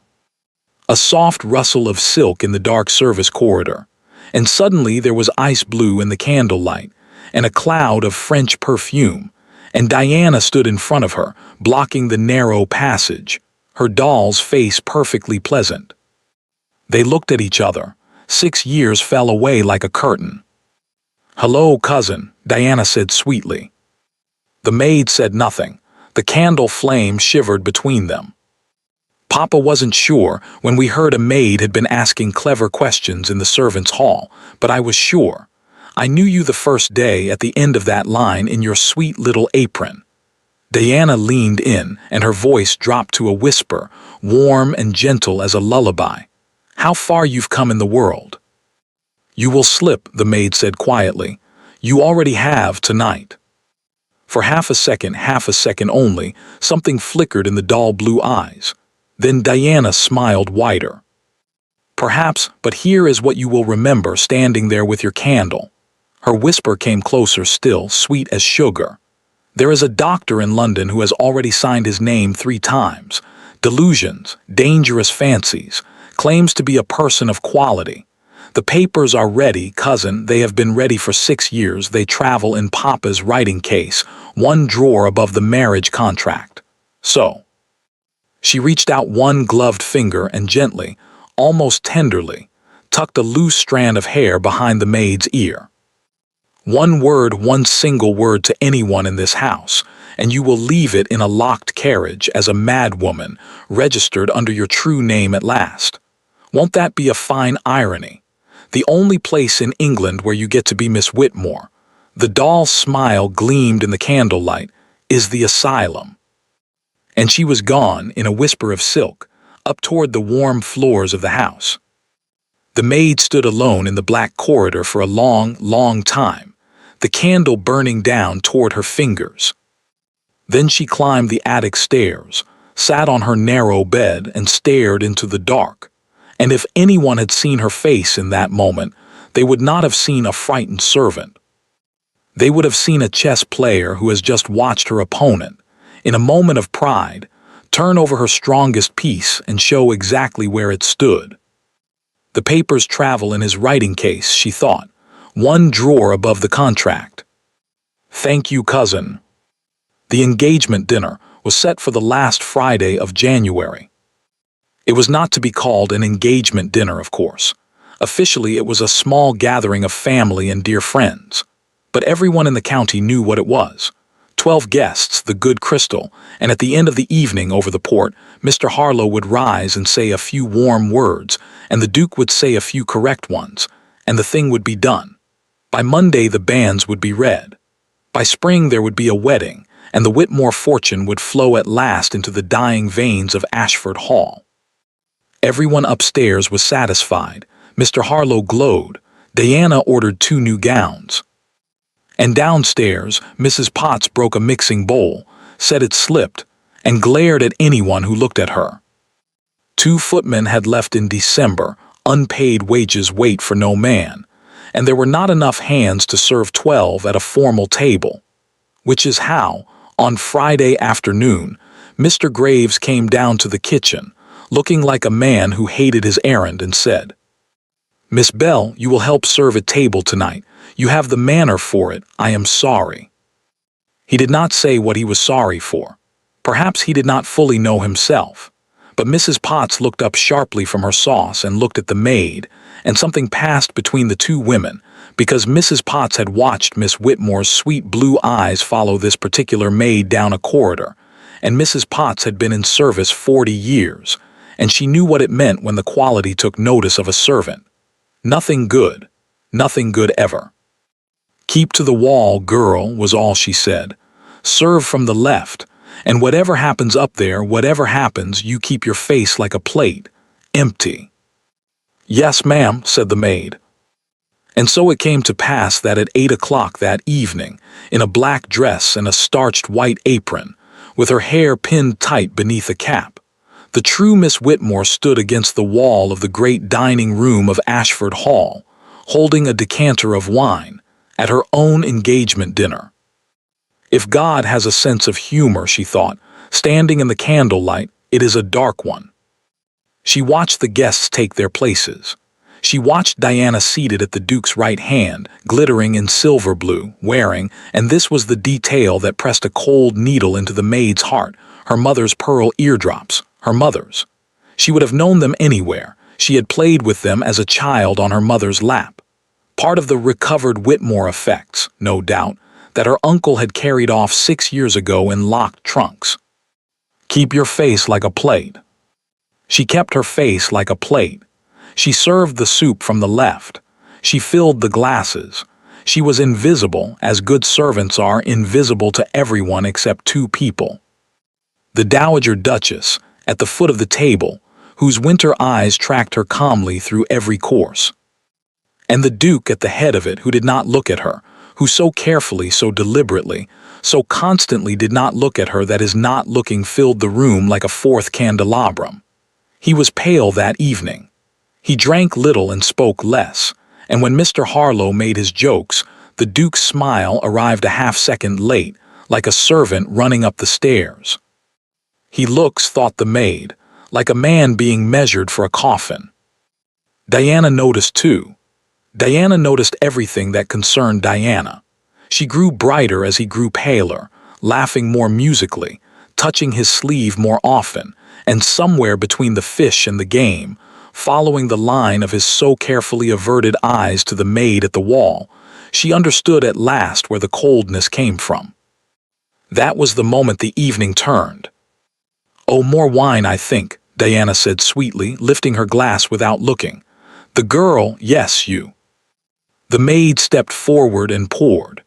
A soft rustle of silk in the dark service corridor, and suddenly there was ice blue in the candlelight, and a cloud of French perfume, and Diana stood in front of her, blocking the narrow passage, her doll's face perfectly pleasant. They looked at each other. 6 years fell away like a curtain. "Hello, cousin," Diana said sweetly. The maid said nothing. The candle flame shivered between them. "Papa wasn't sure when we heard a maid had been asking clever questions in the servants' hall, but I was sure. I knew you the first day at the end of that line in your sweet little apron." Diana leaned in, and her voice dropped to a whisper, warm and gentle as a lullaby. How far you've come in the world. You will slip, the maid said quietly. You already have tonight. For half a second only, something flickered in the dull blue eyes. Then Diana smiled wider. Perhaps, but here is what you will remember standing there with your candle. Her whisper came closer still, sweet as sugar. There is a doctor in London who has already signed his name 3 times. Delusions, dangerous fancies, claims to be a person of quality. The papers are ready, cousin, they have been ready for 6 years. They travel in Papa's writing case, 1 drawer above the marriage contract. So. She reached out one gloved finger and gently, almost tenderly, tucked a loose strand of hair behind the maid's ear. One single word to anyone in this house, and you will leave it in a locked carriage as a madwoman, registered under your true name at last. Won't that be a fine irony? The only place in England where you get to be Miss Whitmore, the doll smile gleamed in the candlelight, is the asylum. And she was gone in a whisper of silk, up toward the warm floors of the house. The maid stood alone in the black corridor for a long time, the candle burning down toward her fingers. Then she climbed the attic stairs, sat on her narrow bed and stared into the dark. And if anyone had seen her face in that moment, they would not have seen a frightened servant. They would have seen a chess player who has just watched her opponent, in a moment of pride, turn over her strongest piece and show exactly where it stood. The papers travel in his writing case, she thought, 1 drawer above the contract. Thank you, cousin. The engagement dinner was set for the last Friday of January. It was not to be called an engagement dinner, of course. Officially, it was a small gathering of family and dear friends. But everyone in the county knew what it was. 12 guests, the good Crystal, and at the end of the evening over the port, Mr. Harlow would rise and say a few warm words, and the Duke would say a few correct ones, and the thing would be done. By Monday the banns would be read. By spring there would be a wedding, and the Whitmore fortune would flow at last into the dying veins of Ashford Hall. Everyone upstairs was satisfied. Mr. Harlow glowed. Diana ordered 2 new gowns. And downstairs, Mrs. Potts broke a mixing bowl, said it slipped, and glared at anyone who looked at her. 2 footmen had left in December, unpaid wages wait for no man, and there were not enough hands to serve 12 at a formal table. Which is how, on Friday afternoon, Mr. Graves came down to the kitchen, looking like a man who hated his errand, and said, Miss Bell, you will help serve at table tonight. You have the manner for it. I am sorry. He did not say what he was sorry for. Perhaps he did not fully know himself. But Mrs. Potts looked up sharply from her sauce and looked at the maid, and something passed between the 2 women, because Mrs. Potts had watched Miss Whitmore's sweet blue eyes follow this particular maid down a corridor, and Mrs. Potts had been in service 40 years, and she knew what it meant when the quality took notice of a servant. Nothing good ever. Keep to the wall, girl, was all she said. Serve from the left, and whatever happens up there, whatever happens, you keep your face like a plate, empty. Yes, ma'am, said the maid. And so it came to pass that at 8 o'clock that evening, in a black dress and a starched white apron, with her hair pinned tight beneath a cap, the true Miss Whitmore stood against the wall of the great dining room of Ashford Hall, holding a decanter of wine, at her own engagement dinner. If God has a sense of humor, she thought, standing in the candlelight, it is a dark one. She watched the guests take their places. She watched Diana seated at the Duke's right hand, glittering in silver blue, wearing, and this was the detail that pressed a cold needle into the maid's heart, her mother's pearl eardrops, her mother's. She would have known them anywhere. She had played with them as a child on her mother's lap. Part of the recovered Whitmore effects, no doubt, that her uncle had carried off 6 years ago in locked trunks. Keep your face like a plate. She kept her face like a plate. She served the soup from the left. She filled the glasses. She was invisible, as good servants are invisible to everyone except 2 people. The Dowager Duchess at the foot of the table, whose winter eyes tracked her calmly through every course. And the Duke at the head of it, who did not look at her, who so carefully, so deliberately, so constantly did not look at her that his not looking filled the room like a fourth candelabrum. He was pale that evening. He drank little and spoke less, and when Mr. Harlow made his jokes, the Duke's smile arrived a half-second late, like a servant running up the stairs. He looks, thought the maid, like a man being measured for a coffin. Diana noticed too. Diana noticed everything that concerned Diana. She grew brighter as he grew paler, laughing more musically, touching his sleeve more often, and somewhere between the fish and the game, following the line of his so carefully averted eyes to the maid at the wall, she understood at last where the coldness came from. That was the moment the evening turned. "Oh, more wine, I think," Diana said sweetly, lifting her glass without looking. "The girl, yes, you." The maid stepped forward and poured.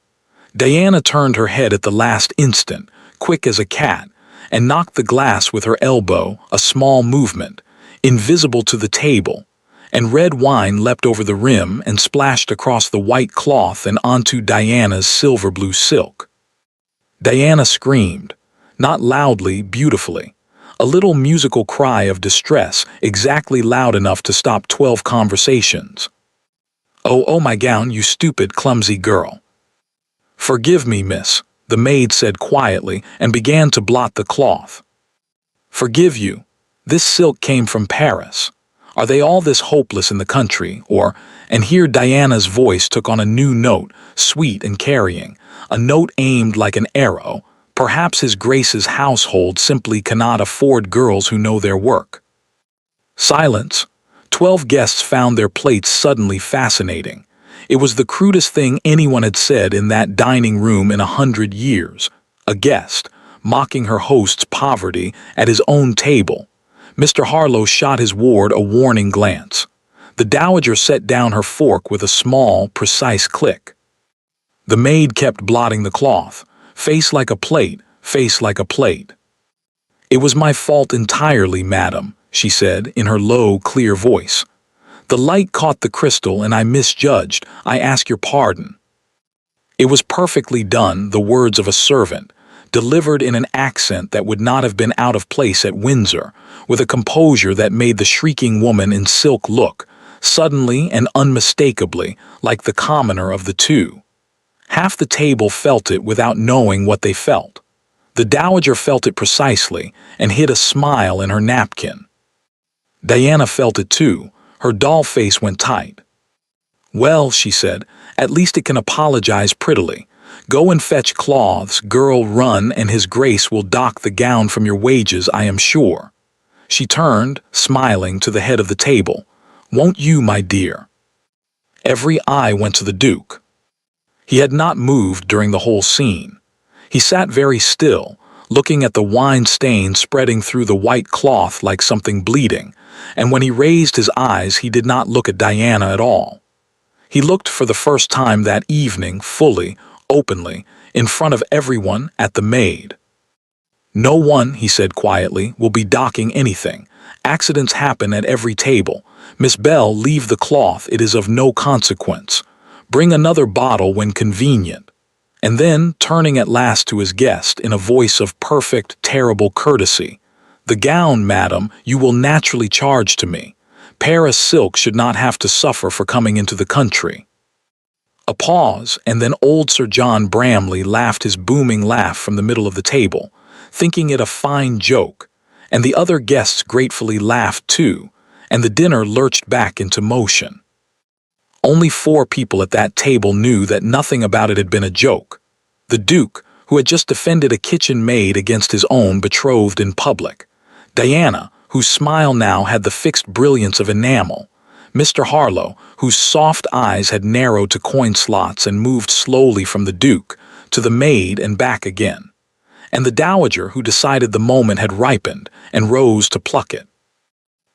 Diana turned her head at the last instant, quick as a cat, and knocked the glass with her elbow, a small movement, invisible to the table, and red wine leapt over the rim and splashed across the white cloth and onto Diana's silver-blue silk. Diana screamed, not loudly, beautifully, a little musical cry of distress, exactly loud enough to stop 12 conversations. Oh, my gown, you stupid, clumsy girl." "Forgive me, miss," the maid said quietly and began to blot the cloth. "Forgive you. This silk came from Paris. Are they all this hopeless in the country, or—" And here Diana's voice took on a new note, sweet and carrying, a note aimed like an arrow. "Perhaps His Grace's household simply cannot afford girls who know their work." Silence. 12 guests found their plates suddenly fascinating. It was the crudest thing anyone had said in that dining room in 100 years. A guest, mocking her host's poverty at his own table. Mr. Harlow shot his ward a warning glance. The dowager set down her fork with a small, precise click. The maid kept blotting the cloth. "Face like a plate, face like a plate." "It was my fault entirely, madam," she said in her low, clear voice. "The light caught the crystal and I misjudged. I ask your pardon." It was perfectly done, the words of a servant, delivered in an accent that would not have been out of place at Windsor, with a composure that made the shrieking woman in silk look, suddenly and unmistakably, like the commoner of the two. Half the table felt it without knowing what they felt. The dowager felt it precisely and hid a smile in her napkin. Diana felt it too. Her doll face went tight. "Well," she said, "at least it can apologize prettily. Go and fetch cloths, girl, run, and His Grace will dock the gown from your wages, I am sure." She turned, smiling, to the head of the table. "Won't you, my dear?" Every eye went to the Duke. He had not moved during the whole scene. He sat very still, looking at the wine stain spreading through the white cloth like something bleeding, and when he raised his eyes he did not look at Diana at all. He looked for the first time that evening, fully, openly, in front of everyone, at the maid. "No one," he said quietly, "will be docking anything. Accidents happen at every table. Miss Bell, leave the cloth, it is of no consequence. Bring another bottle when convenient." And then, turning at last to his guest in a voice of perfect, terrible courtesy, "The gown, madam, you will naturally charge to me. Paris silk should not have to suffer for coming into the country." A pause, and then old Sir John Bramley laughed his booming laugh from the middle of the table, thinking it a fine joke, and the other guests gratefully laughed too, and the dinner lurched back into motion. Only 4 people at that table knew that nothing about it had been a joke. The Duke, who had just defended a kitchen maid against his own betrothed in public. Diana, whose smile now had the fixed brilliance of enamel. Mr. Harlow, whose soft eyes had narrowed to coin slots and moved slowly from the Duke to the maid and back again. And the dowager, who decided the moment had ripened and rose to pluck it.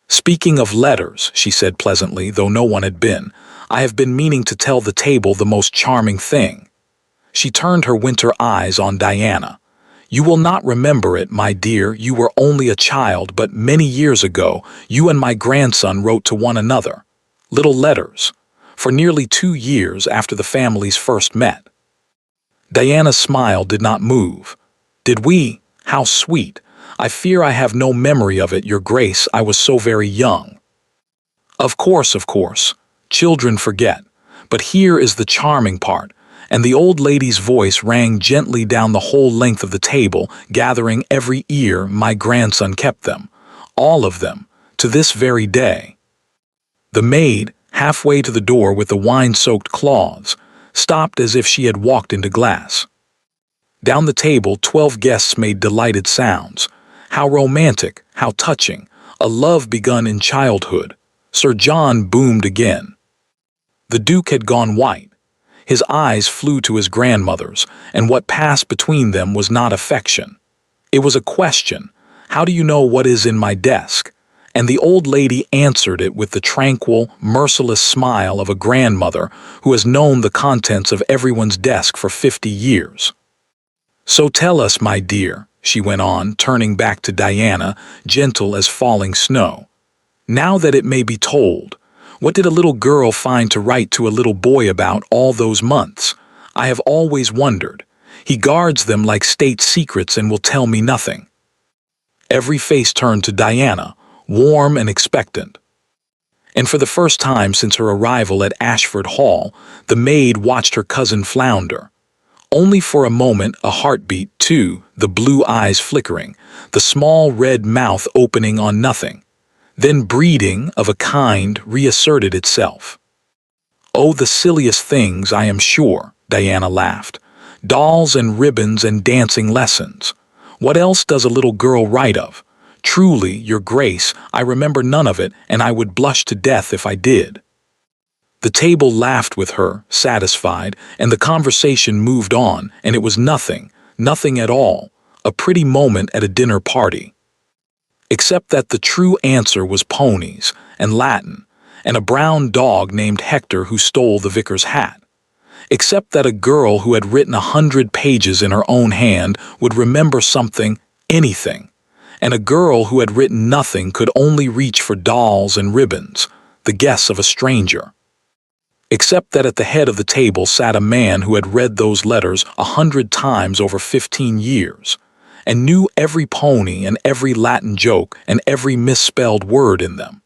"Speaking of letters," she said pleasantly, though no one had been, "I have been meaning to tell the table the most charming thing." She turned her winter eyes on Diana. You will not remember it, my dear, you were only a child, but many years ago, you and my grandson wrote to one another. Little letters. For nearly 2 years after the families first met. Diana's smile did not move. Did we? How sweet. I fear I have no memory of it, your grace, I was so very young. Of course, of course. Children forget. But here is the charming part. And the old lady's voice rang gently down the whole length of the table, gathering every ear. My grandson kept them. All of them. To this very day. The maid, halfway to the door with the wine-soaked cloths, stopped as if she had walked into glass. Down the table 12 guests made delighted sounds. How romantic, how touching, a love begun in childhood. Sir John boomed again. The Duke had gone white. His eyes flew to his grandmother's, and what passed between them was not affection. It was a question. How do you know what is in my desk? And the old lady answered it with the tranquil, merciless smile of a grandmother who has known the contents of everyone's desk for 50 years. So tell us, my dear, she went on, turning back to Diana, gentle as falling snow. Now that it may be told, what did a little girl find to write to a little boy about all those months? I have always wondered. He guards them like state secrets and will tell me nothing. Every face turned to Diana, warm and expectant. And for the first time since her arrival at Ashford Hall, the maid watched her cousin flounder. Only for a moment a heartbeat, too, the blue eyes flickering, the small red mouth opening on nothing. Then breeding, of a kind, reasserted itself. Oh, the silliest things, I am sure, Diana laughed. Dolls and ribbons and dancing lessons. What else does a little girl write of? Truly, your grace, I remember none of it, and I would blush to death if I did. The table laughed with her, satisfied, and the conversation moved on, and it was nothing, nothing at all, a pretty moment at a dinner party. Except that the true answer was ponies, and Latin, and a brown dog named Hector who stole the vicar's hat. Except that a girl who had written 100 pages in her own hand would remember something, anything, and a girl who had written nothing could only reach for dolls and ribbons, the guess of a stranger. Except that at the head of the table sat a man who had read those letters 100 times over 15 years, and knew every pony and every Latin joke and every misspelled word in them,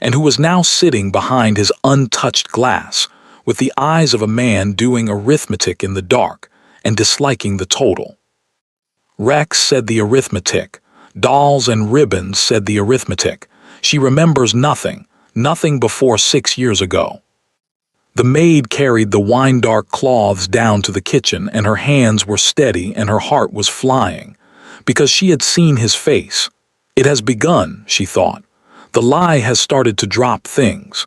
and who was now sitting behind his untouched glass, with the eyes of a man doing arithmetic in the dark and disliking the total. Rex said the arithmetic. Dolls and ribbons said the arithmetic. She remembers nothing, nothing before 6 years ago. The maid carried the wine-dark cloths down to the kitchen, and her hands were steady and her heart was flying, because she had seen his face. It has begun, she thought. The lie has started to drop things.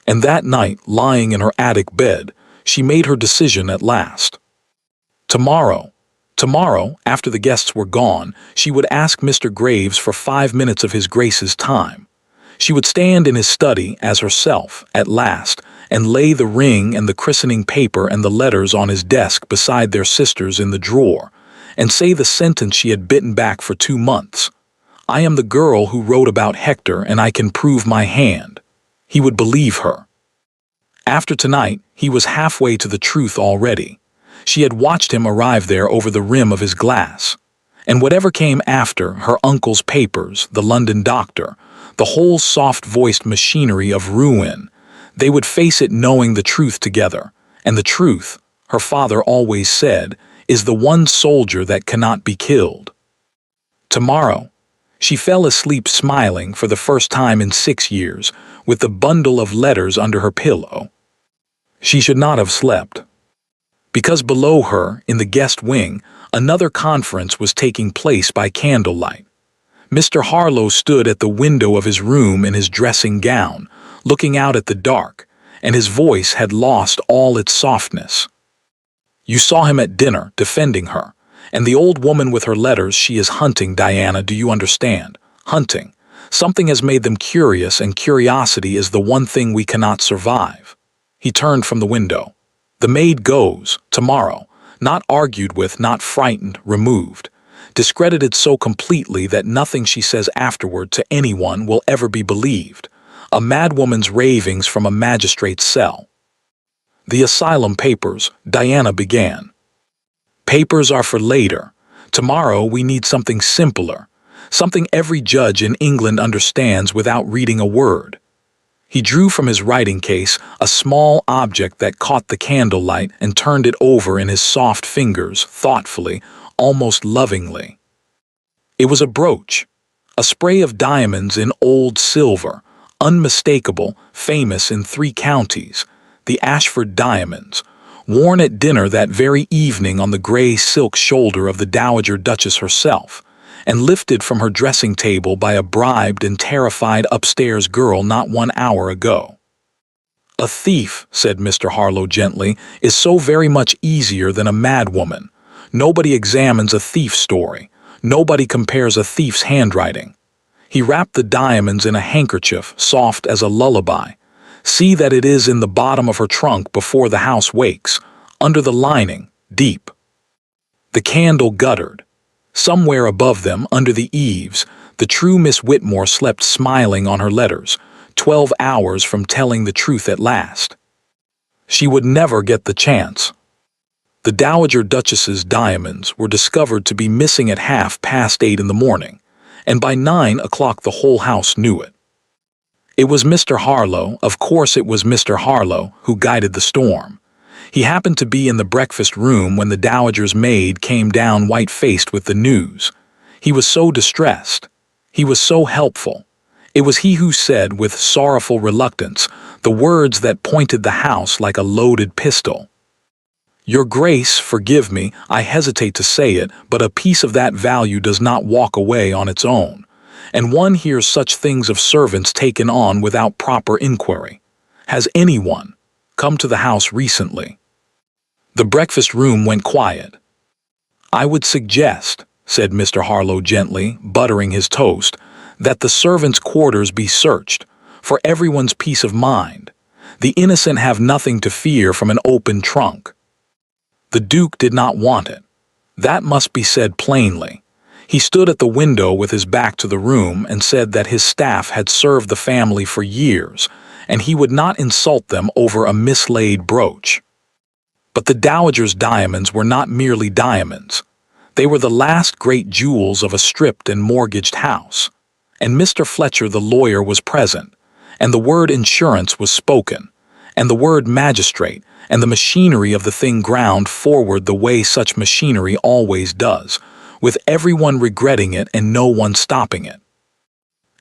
And that night, lying in her attic bed, she made her decision at last. Tomorrow, after the guests were gone, she would ask Mr. Graves for 5 minutes of his grace's time. She would stand in his study as herself, at last, and lay the ring and the christening paper and the letters on his desk beside their sisters in the drawer, and say the sentence she had bitten back for 2 months. I am the girl who wrote about Hector, and I can prove my hand. He would believe her. After tonight, he was halfway to the truth already. She had watched him arrive there over the rim of his glass. And whatever came after, her uncle's papers, the London doctor, the whole soft-voiced machinery of ruin, they would face it knowing the truth together. And the truth, her father always said, is the one soldier that cannot be killed. Tomorrow, she fell asleep smiling for the first time in 6 years, with the bundle of letters under her pillow. She should not have slept. Because below her, in the guest wing, another conference was taking place by candlelight. Mr. Harlow stood at the window of his room in his dressing gown, looking out at the dark, and his voice had lost all its softness. You saw him at dinner, defending her, and the old woman with her letters. She is hunting, Diana, do you understand? Hunting. Something has made them curious, and curiosity is the one thing we cannot survive. He turned from the window. The maid goes, tomorrow, not argued with, not frightened, removed. discredited so completely that nothing she says afterward to anyone will ever be believed. A madwoman's ravings from a magistrate's cell. The asylum papers, Diana began. Papers are for later. Tomorrow we need something simpler, something every judge in England understands without reading a word. He drew from his writing case a small object that caught the candlelight and turned it over in his soft fingers, thoughtfully, almost lovingly. It was a brooch, a spray of diamonds in old silver, unmistakable, famous in 3 counties, the Ashford diamonds, worn at dinner that very evening on the gray silk shoulder of the Dowager Duchess herself, and lifted from her dressing table by a bribed and terrified upstairs girl not 1 hour ago. A thief, said Mr. Harlow gently, is so very much easier than a madwoman. Nobody examines a thief story. Nobody compares a thief's handwriting. He wrapped the diamonds in a handkerchief, soft as a lullaby. See that it is in the bottom of her trunk before the house wakes, under the lining, deep. The candle guttered. Somewhere above them, under the eaves, the true Miss Whitmore slept smiling on her letters, 12 hours from telling the truth at last. She would never get the chance. The Dowager Duchess's diamonds were discovered to be missing at 8:30 in the morning, and by 9 o'clock the whole house knew it. It was Mr. Harlow, of course it was Mr. Harlow, who guided the storm. He happened to be in the breakfast room when the Dowager's maid came down white-faced with the news. He was so distressed. He was so helpful. It was he who said, with sorrowful reluctance, the words that pointed the house like a loaded pistol. Your Grace, forgive me, I hesitate to say it, but a piece of that value does not walk away on its own. And one hears such things of servants taken on without proper inquiry. Has anyone come to the house recently? The breakfast room went quiet. I would suggest, said Mr. Harlow gently, buttering his toast, that the servants' quarters be searched, for everyone's peace of mind. The innocent have nothing to fear from an open trunk. The Duke did not want it. That must be said plainly. He stood at the window with his back to the room and said that his staff had served the family for years, and he would not insult them over a mislaid brooch. But the Dowager's diamonds were not merely diamonds. They were the last great jewels of a stripped and mortgaged house. And Mr. Fletcher the lawyer was present, and the word insurance was spoken, and the word magistrate, and the machinery of the thing ground forward the way such machinery always does, with everyone regretting it and no one stopping it.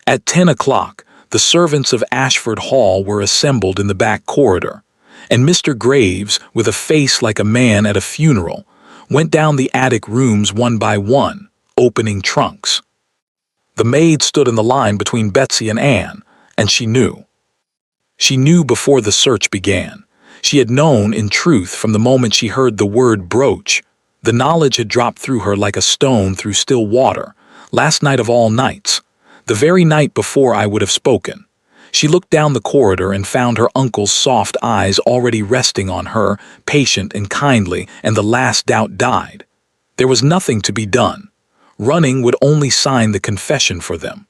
At 10 o'clock, the servants of Ashford Hall were assembled in the back corridor, and Mr. Graves, with a face like a man at a funeral, went down the attic rooms one by one, opening trunks. The maid stood in the line between Betsy and Anne, and she knew. She knew before the search began. She had known, in truth, from the moment she heard the word brooch. The knowledge had dropped through her like a stone through still water, last night of all nights, the very night before I would have spoken. She looked down the corridor and found her uncle's soft eyes already resting on her, patient and kindly, and the last doubt died. There was nothing to be done. Running would only sign the confession for them.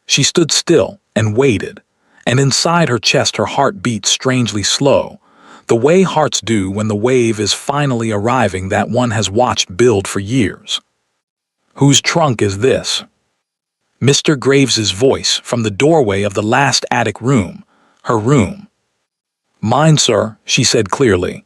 She stood still and waited, and inside her chest her heart beat strangely slow, the way hearts do when the wave is finally arriving that one has watched build for years. Whose trunk is this? Mr. Graves's voice from the doorway of the last attic room, her room. Mine, sir, she said clearly.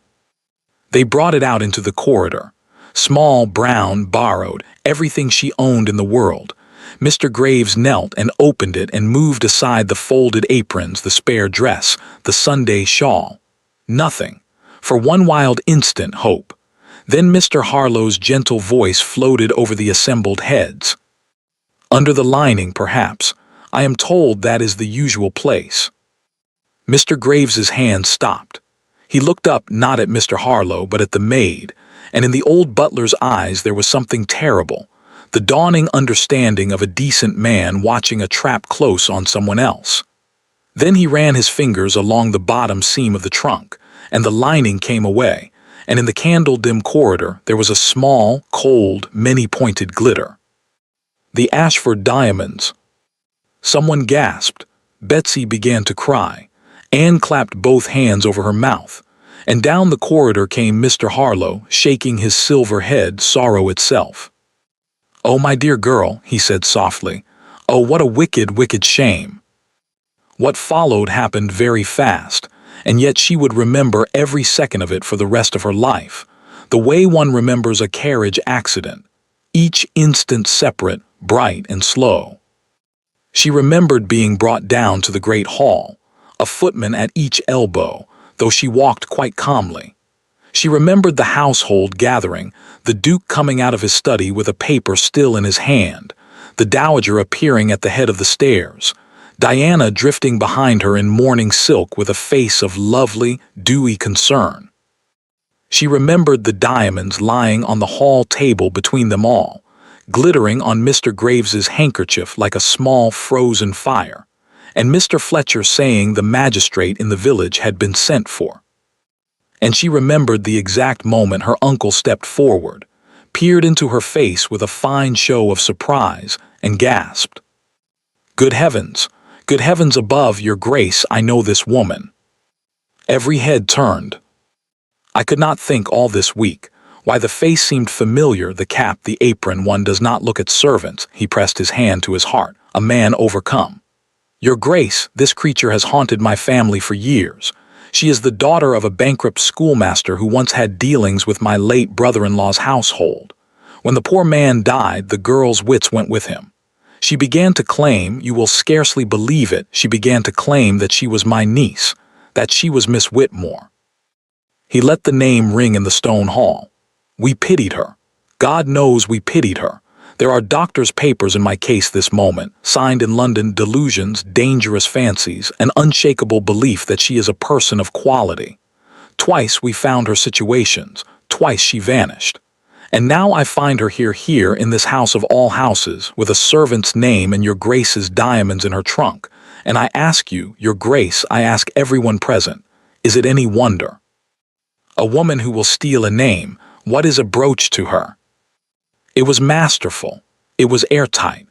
They brought it out into the corridor. Small, brown, borrowed, everything she owned in the world. Mr. Graves knelt and opened it and moved aside the folded aprons, the spare dress, the Sunday shawl. Nothing. For one wild instant, hope. Then Mr. Harlow's gentle voice floated over the assembled heads. Under the lining, perhaps. I am told that is the usual place. Mr. Graves's hand stopped. He looked up not at Mr. Harlow but at the maid, and in the old butler's eyes there was something terrible, the dawning understanding of a decent man watching a trap close on someone else. Then he ran his fingers along the bottom seam of the trunk, and the lining came away, and in the candle-dim corridor there was a small, cold, many-pointed glitter. The Ashford diamonds. Someone gasped. Betsy began to cry. Anne clapped both hands over her mouth, and down the corridor came Mr. Harlow, shaking his silver head, sorrow itself. "Oh, my dear girl," he said softly. "Oh, what a wicked, wicked shame." What followed happened very fast, and yet she would remember every second of it for the rest of her life, the way one remembers a carriage accident, each instant separate, bright and slow. She remembered being brought down to the great hall, a footman at each elbow, though she walked quite calmly. She remembered the household gathering, the Duke coming out of his study with a paper still in his hand, the Dowager appearing at the head of the stairs, Diana drifting behind her in mourning silk with a face of lovely, dewy concern. She remembered the diamonds lying on the hall table between them all, glittering on Mr. Graves's handkerchief like a small frozen fire, and Mr. Fletcher saying the magistrate in the village had been sent for. And she remembered the exact moment her uncle stepped forward, peered into her face with a fine show of surprise, and gasped, good heavens above, your grace, I know this woman." Every head turned. "I could not think all this week why the face seemed familiar, the cap, the apron. One does not look at servants." He pressed his hand to his heart, a man overcome. "Your grace, this creature has haunted my family for years. She is the daughter of a bankrupt schoolmaster who once had dealings with my late brother-in-law's household. When the poor man died, the girl's wits went with him. She began to claim, you will scarcely believe it, she began to claim that she was my niece, that she was Miss Whitmore." He let the name ring in the stone hall. "We pitied her. God knows we pitied her. There are doctor's papers in my case this moment, signed in London, delusions, dangerous fancies, an unshakable belief that she is a person of quality. Twice we found her situations, twice she vanished. And now I find her here in this house of all houses, with a servant's name and your grace's diamonds in her trunk. And I ask you, your grace, I ask everyone present, is it any wonder? A woman who will steal a name, what is a brooch to her?" It was masterful. It was airtight.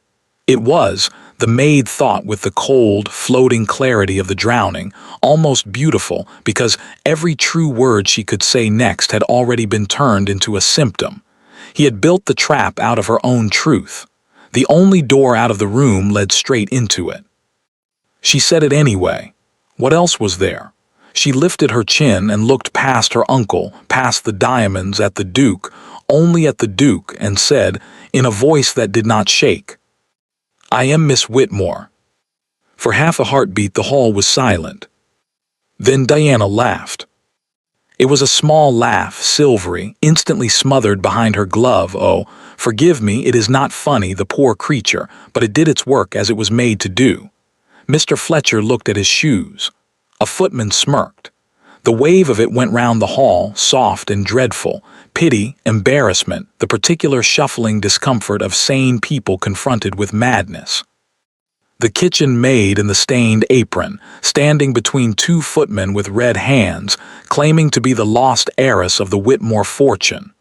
It was, the maid thought with the cold, floating clarity of the drowning, almost beautiful, because every true word she could say next had already been turned into a symptom. He had built the trap out of her own truth. The only door out of the room led straight into it. She said it anyway. What else was there? She lifted her chin and looked past her uncle, past the diamonds, at the Duke, only at the Duke, and said, in a voice that did not shake, "I am Miss Whitmore." For half a heartbeat the hall was silent. Then Diana laughed. It was a small laugh, silvery, instantly smothered behind her glove. "Oh, forgive me, it is not funny, the poor creature, but it did its work as it was made to do." Mr. Fletcher looked at his shoes. A footman smirked. The wave of it went round the hall, soft and dreadful, pity, embarrassment, the particular shuffling discomfort of sane people confronted with madness. The kitchen maid in the stained apron, standing between two footmen with red hands, claiming to be the lost heiress of the Whitmore fortune.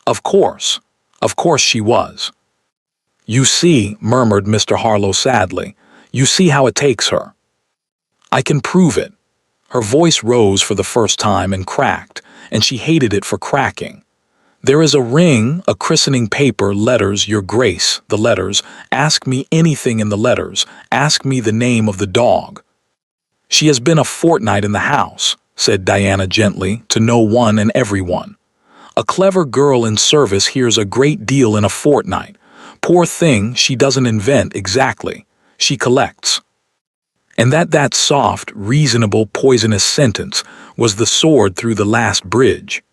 Of course she was. "You see," murmured Mr. Harlow sadly, "you see how it takes her." "I can prove it." Her voice rose for the first time and cracked, and she hated it for cracking. "There is a ring, a christening paper, letters, your grace, the letters, ask me anything in the letters, ask me the name of the dog." "She has been a fortnight in the house," said Diana gently, to no one and everyone. "A clever girl in service hears a great deal in a fortnight. Poor thing, she doesn't invent exactly, she collects." And that soft, reasonable, poisonous sentence was the sword through the last bridge.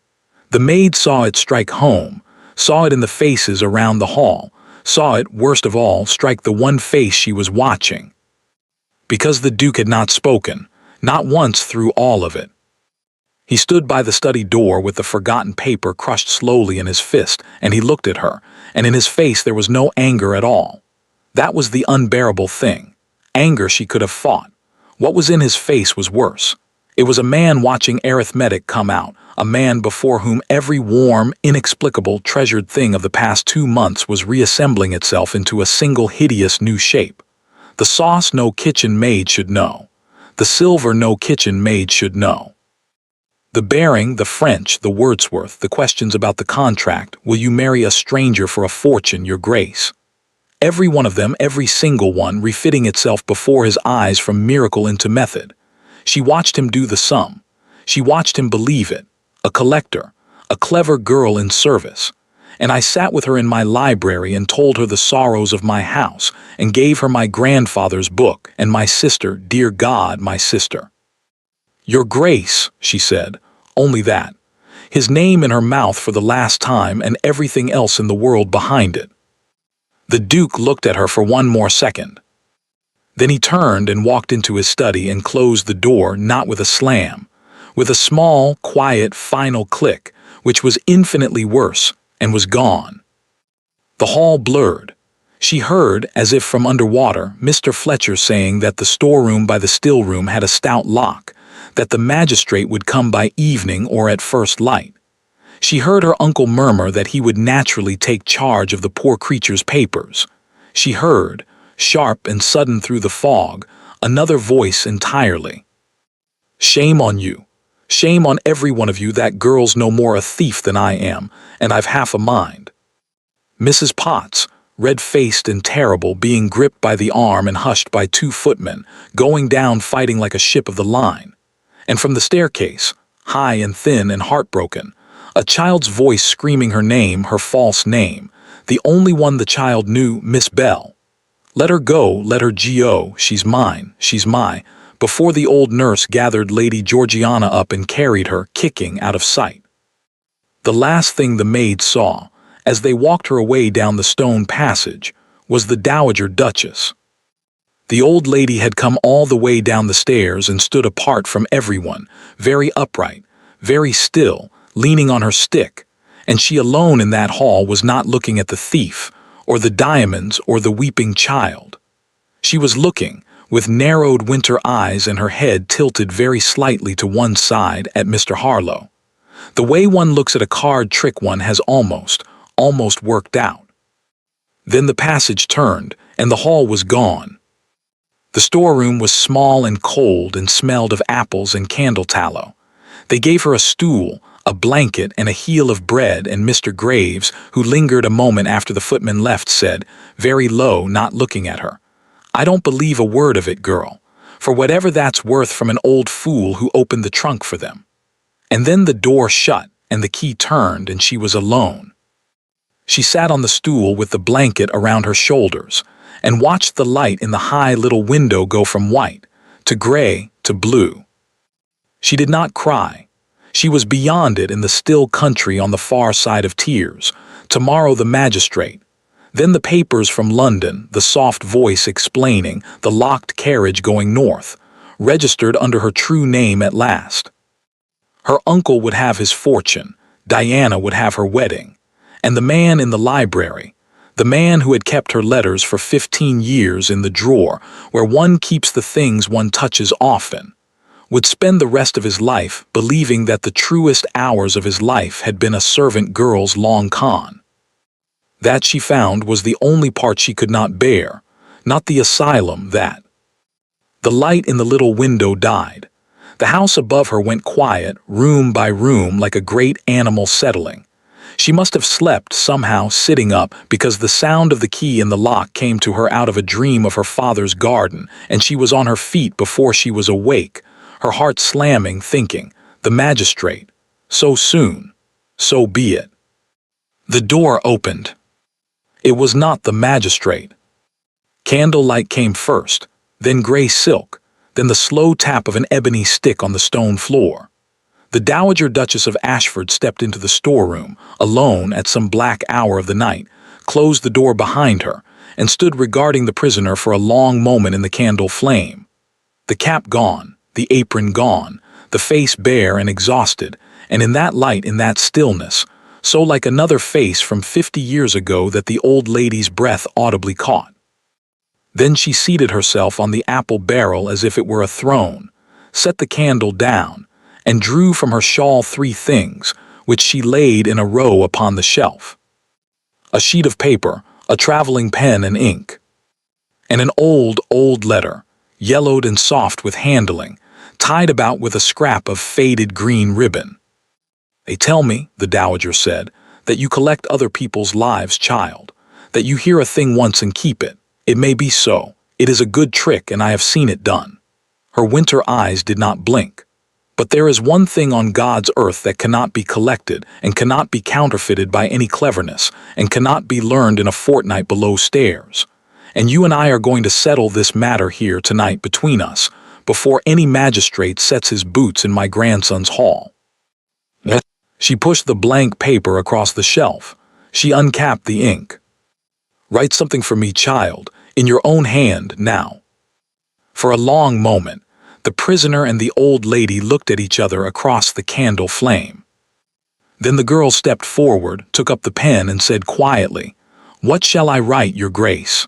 The maid saw it strike home, saw it in the faces around the hall, saw it, worst of all, strike the one face she was watching. Because the Duke had not spoken, not once through all of it. He stood by the study door with the forgotten paper crushed slowly in his fist, and he looked at her, and in his face there was no anger at all. That was the unbearable thing. Anger she could have fought. What was in his face was worse. It was a man watching arithmetic come out, a man before whom every warm, inexplicable, treasured thing of the past 2 months was reassembling itself into a single hideous new shape. The sauce no kitchen maid should know. The silver no kitchen maid should know. The bearing, the French, the Wordsworth, the questions about the contract, will you marry a stranger for a fortune, your grace? Every one of them, every single one, refitting itself before his eyes from miracle into method. She watched him do the sum. She watched him believe it. A collector, a clever girl in service. And I sat with her in my library and told her the sorrows of my house, and gave her my grandfather's book, and my sister, dear God, my sister. Your Grace, she said, only that. His name in her mouth for the last time and everything else in the world behind it. The Duke looked at her for one more second. Then he turned and walked into his study and closed the door, not with a slam, with a small, quiet, final click, which was infinitely worse, and was gone. The hall blurred. She heard, as if from underwater, Mr. Fletcher saying that the storeroom by the still room had a stout lock, that the magistrate would come by evening or at first light. She heard her uncle murmur that he would naturally take charge of the poor creature's papers. She heard, sharp and sudden through the fog, another voice entirely. Shame on you. Shame on every one of you, that girl's no more a thief than I am, and I've half a mind. Mrs. Potts, red-faced and terrible, being gripped by the arm and hushed by 2 footmen, going down fighting like a ship of the line. And from the staircase, high and thin and heartbroken, a child's voice screaming her name, her false name, the only one the child knew, Miss Bell. Let her go, let her go, she's mine, she's my, before the old nurse gathered Lady Georgiana up and carried her, kicking, out of sight. The last thing the maid saw, as they walked her away down the stone passage, was the Dowager Duchess. The old lady had come all the way down the stairs and stood apart from everyone, very upright, very still, leaning on her stick, and she alone in that hall was not looking at the thief, or the diamonds, or the weeping child. She was looking, with narrowed winter eyes and her head tilted very slightly to one side, at Mr. Harlow. The way one looks at a card trick one has almost worked out. Then the passage turned, and the hall was gone. The storeroom was small and cold and smelled of apples and candle tallow. They gave her a stool, a blanket, and a heel of bread, and Mr. Graves, who lingered a moment after the footman left, said, very low, not looking at her, I don't believe a word of it, girl, for whatever that's worth from an old fool who opened the trunk for them. And then the door shut, and the key turned, and she was alone. She sat on the stool with the blanket around her shoulders, and watched the light in the high little window go from white to gray to blue. She did not cry. She was beyond it in the still country on the far side of tears. Tomorrow the magistrate. Then the papers from London, the soft voice explaining, the locked carriage going north, registered under her true name at last. Her uncle would have his fortune, Diana would have her wedding, and the man in the library, the man who had kept her letters for 15 years in the drawer where one keeps the things one touches often, would spend the rest of his life believing that the truest hours of his life had been a servant girl's long con. That, she found, was the only part she could not bear, not the asylum, that. The light in the little window died. The house above her went quiet, room by room, like a great animal settling. She must have slept, somehow, sitting up, because the sound of the key in the lock came to her out of a dream of her father's garden, and she was on her feet before she was awake, her heart slamming, thinking, the magistrate. So soon. So be it. The door opened. It was not the magistrate. Candlelight came first, then gray silk, then the slow tap of an ebony stick on the stone floor. The Dowager Duchess of Ashford stepped into the storeroom, alone at some black hour of the night, closed the door behind her, and stood regarding the prisoner for a long moment in the candle flame. The cap gone, the apron gone, the face bare and exhausted, and in that light, in that stillness, so like another face from 50 years ago that the old lady's breath audibly caught. Then she seated herself on the apple barrel as if it were a throne, set the candle down, and drew from her shawl 3 things, which she laid in a row upon the shelf: a sheet of paper, a traveling pen and ink, and an old letter, yellowed and soft with handling, tied about with a scrap of faded green ribbon. "They tell me," the dowager said, "that you collect other people's lives, child, that you hear a thing once and keep it. It may be so. It is a good trick, and I have seen it done." Her winter eyes did not blink. "But there is one thing on God's earth that cannot be collected, and cannot be counterfeited by any cleverness, and cannot be learned in a fortnight below stairs. And you and I are going to settle this matter here tonight between us, before any magistrate sets his boots in my grandson's hall." She pushed the blank paper across the shelf. She uncapped the ink. "Write something for me, child, in your own hand now." For a long moment, the prisoner and the old lady looked at each other across the candle flame. Then the girl stepped forward, took up the pen, and said quietly, "What shall I write, your grace?"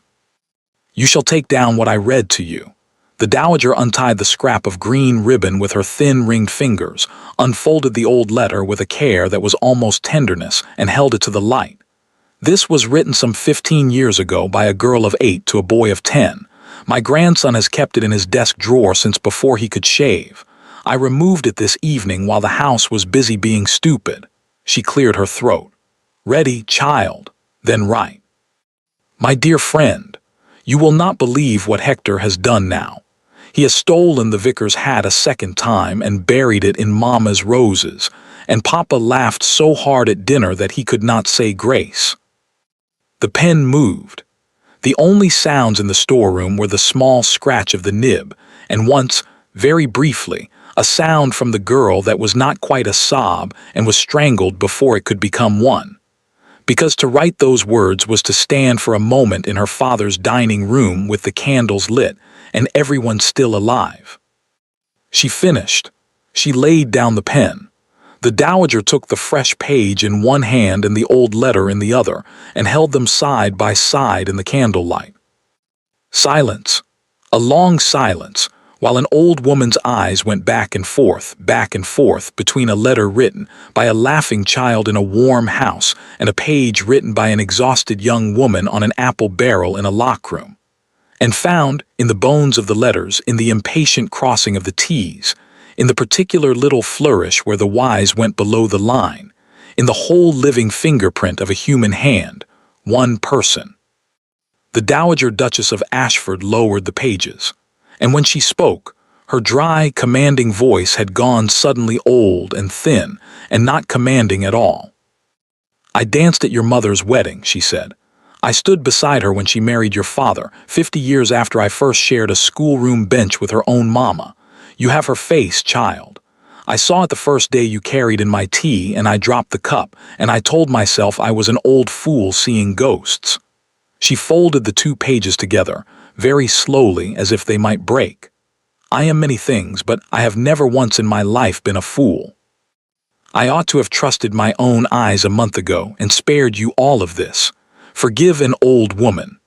"You shall take down what I read to you." The dowager untied the scrap of green ribbon with her thin ringed fingers, unfolded the old letter with a care that was almost tenderness, and held it to the light. "This was written some 15 years ago by a girl of 8 to a boy of 10. My grandson has kept it in his desk drawer since before he could shave. I removed it this evening while the house was busy being stupid." She cleared her throat. "Ready, child? Then write. My dear friend, you will not believe what Hector has done now. He has stolen the vicar's hat a second time and buried it in Mama's roses, and Papa laughed so hard at dinner that he could not say grace." The pen moved. The only sounds in the storeroom were the small scratch of the nib, and once, very briefly, a sound from the girl that was not quite a sob and was strangled before it could become one. Because to write those words was to stand for a moment in her father's dining room with the candles lit and everyone still alive. She finished. She laid down the pen. The dowager took the fresh page in one hand and the old letter in the other, and held them side by side in the candlelight. Silence. A long silence, while an old woman's eyes went back and forth between a letter written by a laughing child in a warm house and a page written by an exhausted young woman on an apple barrel in a lockroom. And found, in the bones of the letters, in the impatient crossing of the T's, in the particular little flourish where the Y's went below the line, in the whole living fingerprint of a human hand, one person. The Dowager Duchess of Ashford lowered the pages, and when she spoke, her dry, commanding voice had gone suddenly old and thin and not commanding at all. "I danced at your mother's wedding," she said. "I stood beside her when she married your father, 50 years after I first shared a schoolroom bench with her own mama. You have her face, child. I saw it the first day you carried in my tea, and I dropped the cup, and I told myself I was an old fool seeing ghosts." She folded the 2 pages together, very slowly as if they might break. "I am many things, but I have never once in my life been a fool. I ought to have trusted my own eyes a month ago and spared you all of this. Forgive an old woman."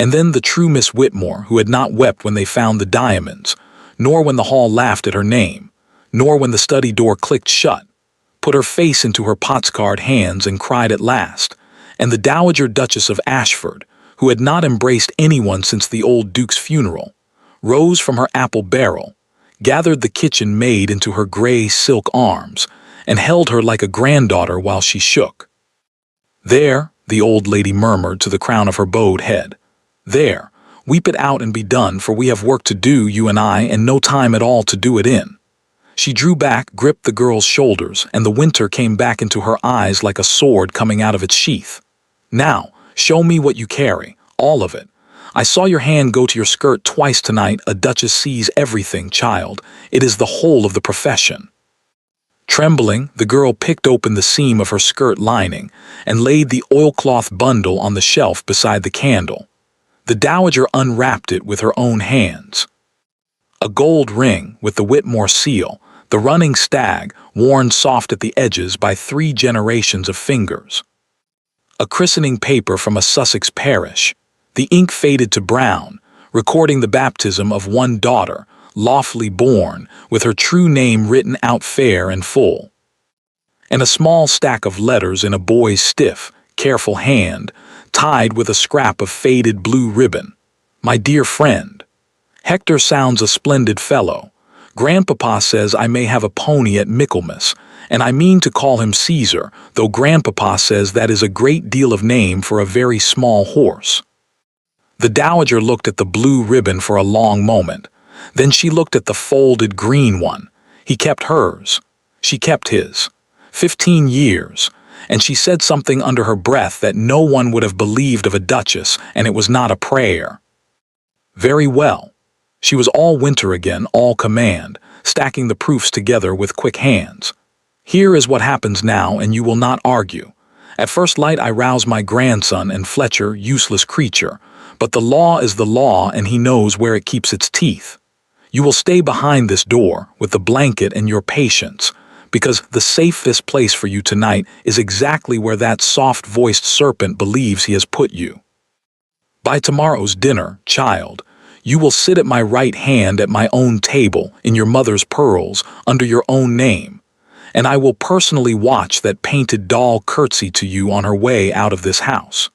And then the true Miss Whitmore, who had not wept when they found the diamonds, nor when the hall laughed at her name, nor when the study door clicked shut, put her face into her pot's-card hands and cried at last, and the Dowager Duchess of Ashford, who had not embraced anyone since the old Duke's funeral, rose from her apple barrel, gathered the kitchen maid into her gray silk arms, and held her like a granddaughter while she shook. "There," the old lady murmured to the crown of her bowed head. "There, weep it out and be done, for we have work to do, you and I, and no time at all to do it in." She drew back, gripped the girl's shoulders, and the winter came back into her eyes like a sword coming out of its sheath. "Now, show me what you carry, all of it. I saw your hand go to your skirt twice tonight. A duchess sees everything, child. It is the whole of the profession." Trembling, the girl picked open the seam of her skirt lining and laid the oilcloth bundle on the shelf beside the candle. The dowager unwrapped it with her own hands. A gold ring with the Whitmore seal, the running stag worn soft at the edges by 3 generations of fingers. A christening paper from a Sussex parish, the ink faded to brown, recording the baptism of one daughter, lawfully born, with her true name written out fair and full. And a small stack of letters in a boy's stiff, careful hand, tied with a scrap of faded blue ribbon. My dear friend. Hector sounds a splendid fellow. Grandpapa says I may have a pony at Michaelmas, and I mean to call him Caesar, though Grandpapa says that is a great deal of name for a very small horse. The dowager looked at the blue ribbon for a long moment. Then she looked at the folded green one. He kept hers. She kept his. 15 years. And she said something under her breath that no one would have believed of a duchess, and it was not a prayer. Very well. She was all winter again, all command, stacking the proofs together with quick hands. Here is what happens now, and you will not argue. At first light I rouse my grandson, and Fletcher, useless creature, but the law is the law, and he knows where it keeps its teeth. You will stay behind this door, with the blanket and your patience, because the safest place for you tonight is exactly where that soft-voiced serpent believes he has put you. By tomorrow's dinner, child, you will sit at my right hand at my own table, in your mother's pearls, under your own name, and I will personally watch that painted doll curtsy to you on her way out of this house.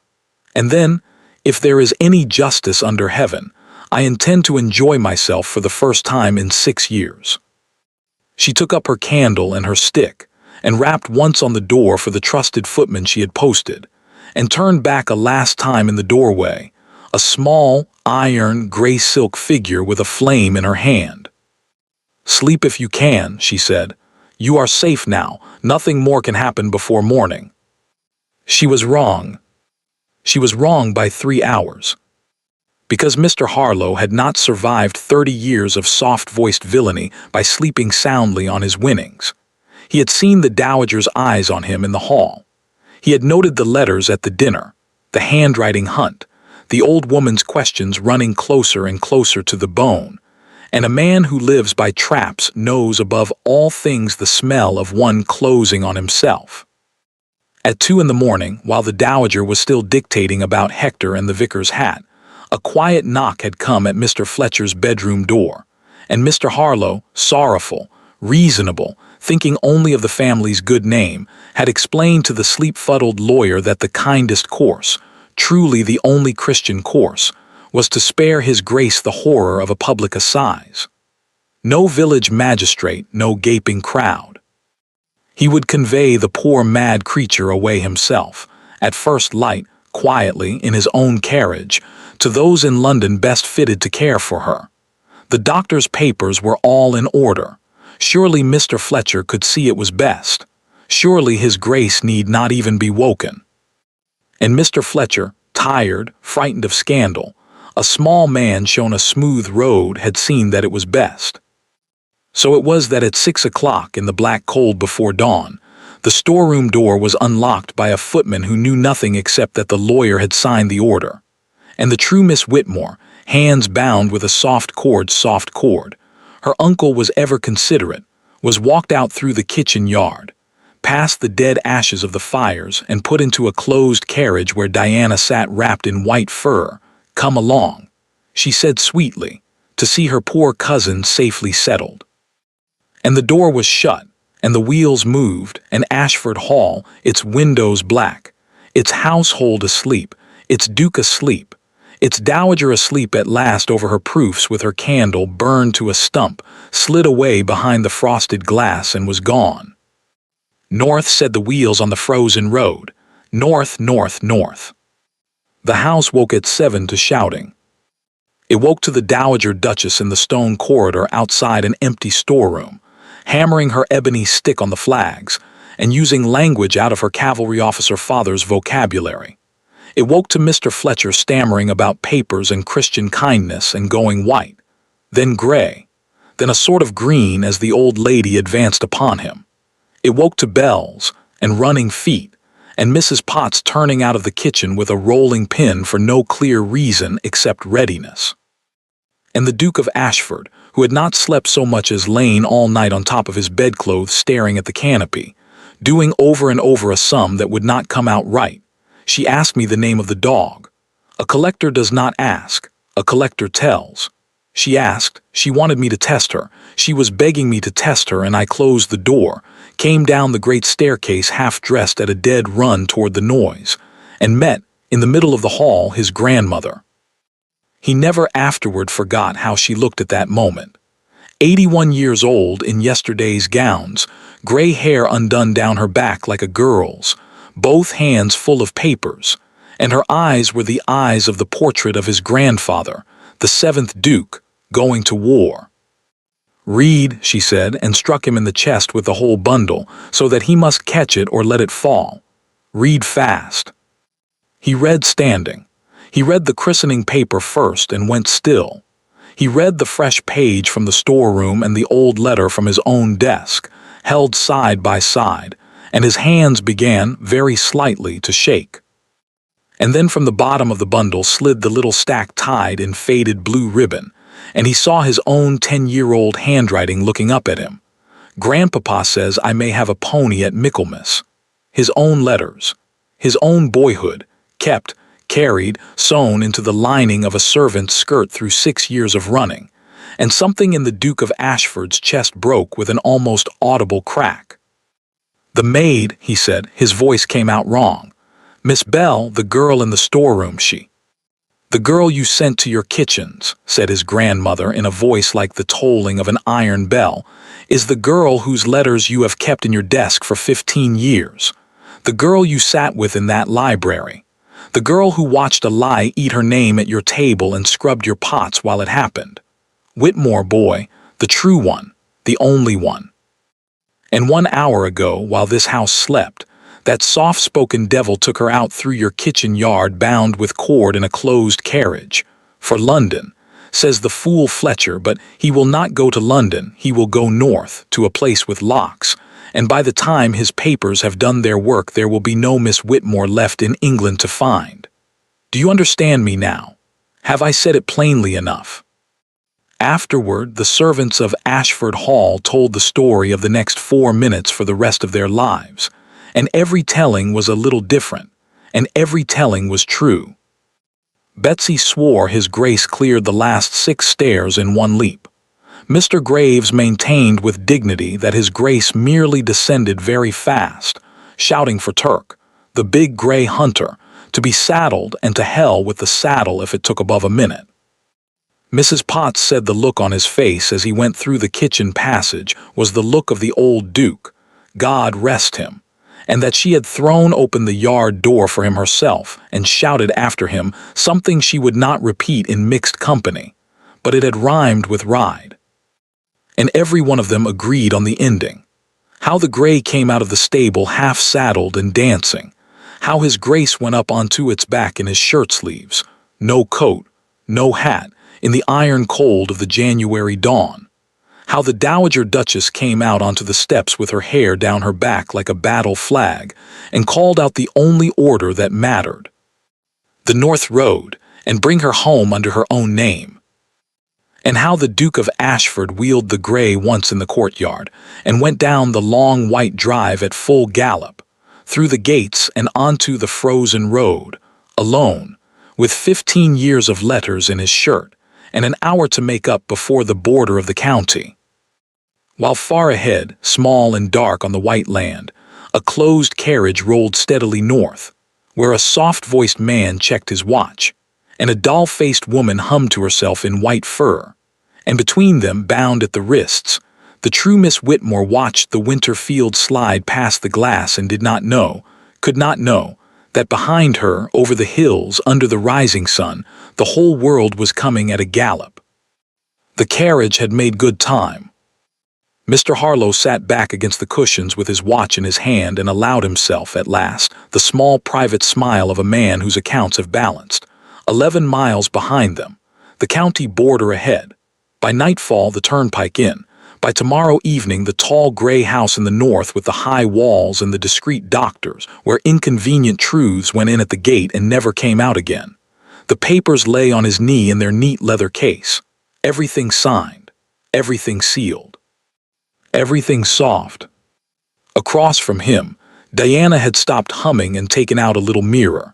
And then, if there is any justice under heaven, I intend to enjoy myself for the first time in 6 years. She took up her candle and her stick, and rapped once on the door for the trusted footman she had posted, and turned back a last time in the doorway, a small, iron, gray silk figure with a flame in her hand. "Sleep if you can," she said. "You are safe now. Nothing more can happen before morning." She was wrong. She was wrong by 3 hours. Because Mr. Harlow had not survived 30 years of soft-voiced villainy by sleeping soundly on his winnings. He had seen the dowager's eyes on him in the hall. He had noted the letters at the dinner, the handwriting hunt, the old woman's questions running closer and closer to the bone, and a man who lives by traps knows above all things the smell of one closing on himself. At 2 in the morning, while the dowager was still dictating about Hector and the vicar's hat, a quiet knock had come at Mr. Fletcher's bedroom door, and Mr. Harlow, sorrowful, reasonable, thinking only of the family's good name, had explained to the sleep-fuddled lawyer that the kindest course, truly the only Christian course, was to spare his grace the horror of a public assize. No village magistrate, no gaping crowd. He would convey the poor mad creature away himself, at first light, quietly, in his own carriage, to those in London best fitted to care for her. The doctor's papers were all in order. Surely Mr. Fletcher could see it was best. Surely his grace need not even be woken. And Mr. Fletcher, tired, frightened of scandal, a small man shown a smooth road, had seen that it was best. So it was that at 6 o'clock in the black cold before dawn, the storeroom door was unlocked by a footman who knew nothing except that the lawyer had signed the order. And the true Miss Whitmore, hands bound with a soft cord, her uncle was ever considerate, was walked out through the kitchen yard, past the dead ashes of the fires, and put into a closed carriage where Diana sat wrapped in white fur. "Come along," she said sweetly, to see her poor cousin safely settled. And the door was shut, and the wheels moved, and Ashford Hall, its windows black, its household asleep, its duke asleep, its dowager asleep at last over her proofs with her candle burned to a stump, slid away behind the frosted glass and was gone. "North," said the wheels on the frozen road. "North, north, north." The house woke at 7 to shouting. It woke to the dowager duchess in the stone corridor outside an empty storeroom, hammering her ebony stick on the flags, and using language out of her cavalry officer father's vocabulary. It woke to Mr. Fletcher stammering about papers and Christian kindness and going white, then gray, then a sort of green as the old lady advanced upon him. It woke to bells and running feet, and Mrs. Potts turning out of the kitchen with a rolling pin for no clear reason except readiness. And the Duke of Ashford, who had not slept so much as lain all night on top of his bedclothes staring at the canopy, doing over and over a sum that would not come out right. She asked me the name of the dog. A collector does not ask, a collector tells. She asked. She wanted me to test her. She was begging me to test her, and I closed the door, came down the great staircase half-dressed at a dead run toward the noise, and met, in the middle of the hall, his grandmother. He never afterward forgot how she looked at that moment. 81 years old in yesterday's gowns, gray hair undone down her back like a girl's, both hands full of papers, and her eyes were the eyes of the portrait of his grandfather, the 7th Duke, going to war. "Read," she said, and struck him in the chest with the whole bundle, so that he must catch it or let it fall. "Read fast." He read standing. He read the christening paper first and went still. He read the fresh page from the storeroom and the old letter from his own desk, held side by side, and his hands began, very slightly, to shake. And then from the bottom of the bundle slid the little stack tied in faded blue ribbon, and he saw his own 10-year-old handwriting looking up at him. "Grandpapa says I may have a pony at Michaelmas." His own letters. His own boyhood, kept, carried, sewn into the lining of a servant's skirt through 6 years of running, and something in the Duke of Ashford's chest broke with an almost audible crack. "The maid," he said, his voice came out wrong. "Miss Bell, the girl in the storeroom, she—" "The girl you sent to your kitchens," said his grandmother in a voice like the tolling of an iron bell, "is the girl whose letters you have kept in your desk for 15 years. The girl you sat with in that library. The girl who watched a lie eat her name at your table and scrubbed your pots while it happened. Whitmore, boy, the true one, the only one. And 1 hour ago, while this house slept, that soft-spoken devil took her out through your kitchen yard bound with cord in a closed carriage. For London, says the fool Fletcher, but he will not go to London, he will go north, to a place with locks, and by the time his papers have done their work there will be no Miss Whitmore left in England to find. Do you understand me now? Have I said it plainly enough?" Afterward, the servants of Ashford Hall told the story of the next 4 minutes for the rest of their lives, and every telling was a little different, and every telling was true. Betsy swore his grace cleared the last 6 stairs in 1 leap. Mr. Graves maintained with dignity that his grace merely descended very fast, shouting for Turk, the big gray hunter, to be saddled and to hell with the saddle if it took above a minute. Mrs. Potts said the look on his face as he went through the kitchen passage was the look of the old Duke, God rest him, and that she had thrown open the yard door for him herself and shouted after him something she would not repeat in mixed company, but it had rhymed with ride. And every one of them agreed on the ending. How the gray came out of the stable half-saddled and dancing, how his grace went up onto its back in his shirt-sleeves, no coat, no hat, in the iron cold of the January dawn, how the Dowager Duchess came out onto the steps with her hair down her back like a battle flag and called out the only order that mattered, the North Road, and bring her home under her own name. And how the Duke of Ashford wheeled the gray once in the courtyard and went down the long white drive at full gallop, through the gates and onto the frozen road, alone, with 15 years of letters in his shirt and an hour to make up before the border of the county. While far ahead, small and dark on the white land, a closed carriage rolled steadily north, where a soft-voiced man checked his watch, and a doll-faced woman hummed to herself in white fur, and between them, bound at the wrists, the true Miss Whitmore watched the winter field slide past the glass and did not know, could not know, that behind her, over the hills, under the rising sun, the whole world was coming at a gallop. The carriage had made good time. Mr. Harlow sat back against the cushions with his watch in his hand and allowed himself, at last, the small private smile of a man whose accounts have balanced. 11 miles behind them, the county border ahead. By nightfall, the turnpike in. By tomorrow evening, the tall gray house in the north with the high walls and the discreet doctors, where inconvenient truths went in at the gate and never came out again. The papers lay on his knee in their neat leather case. Everything signed. Everything sealed. Everything soft. Across from him, Diana had stopped humming and taken out a little mirror.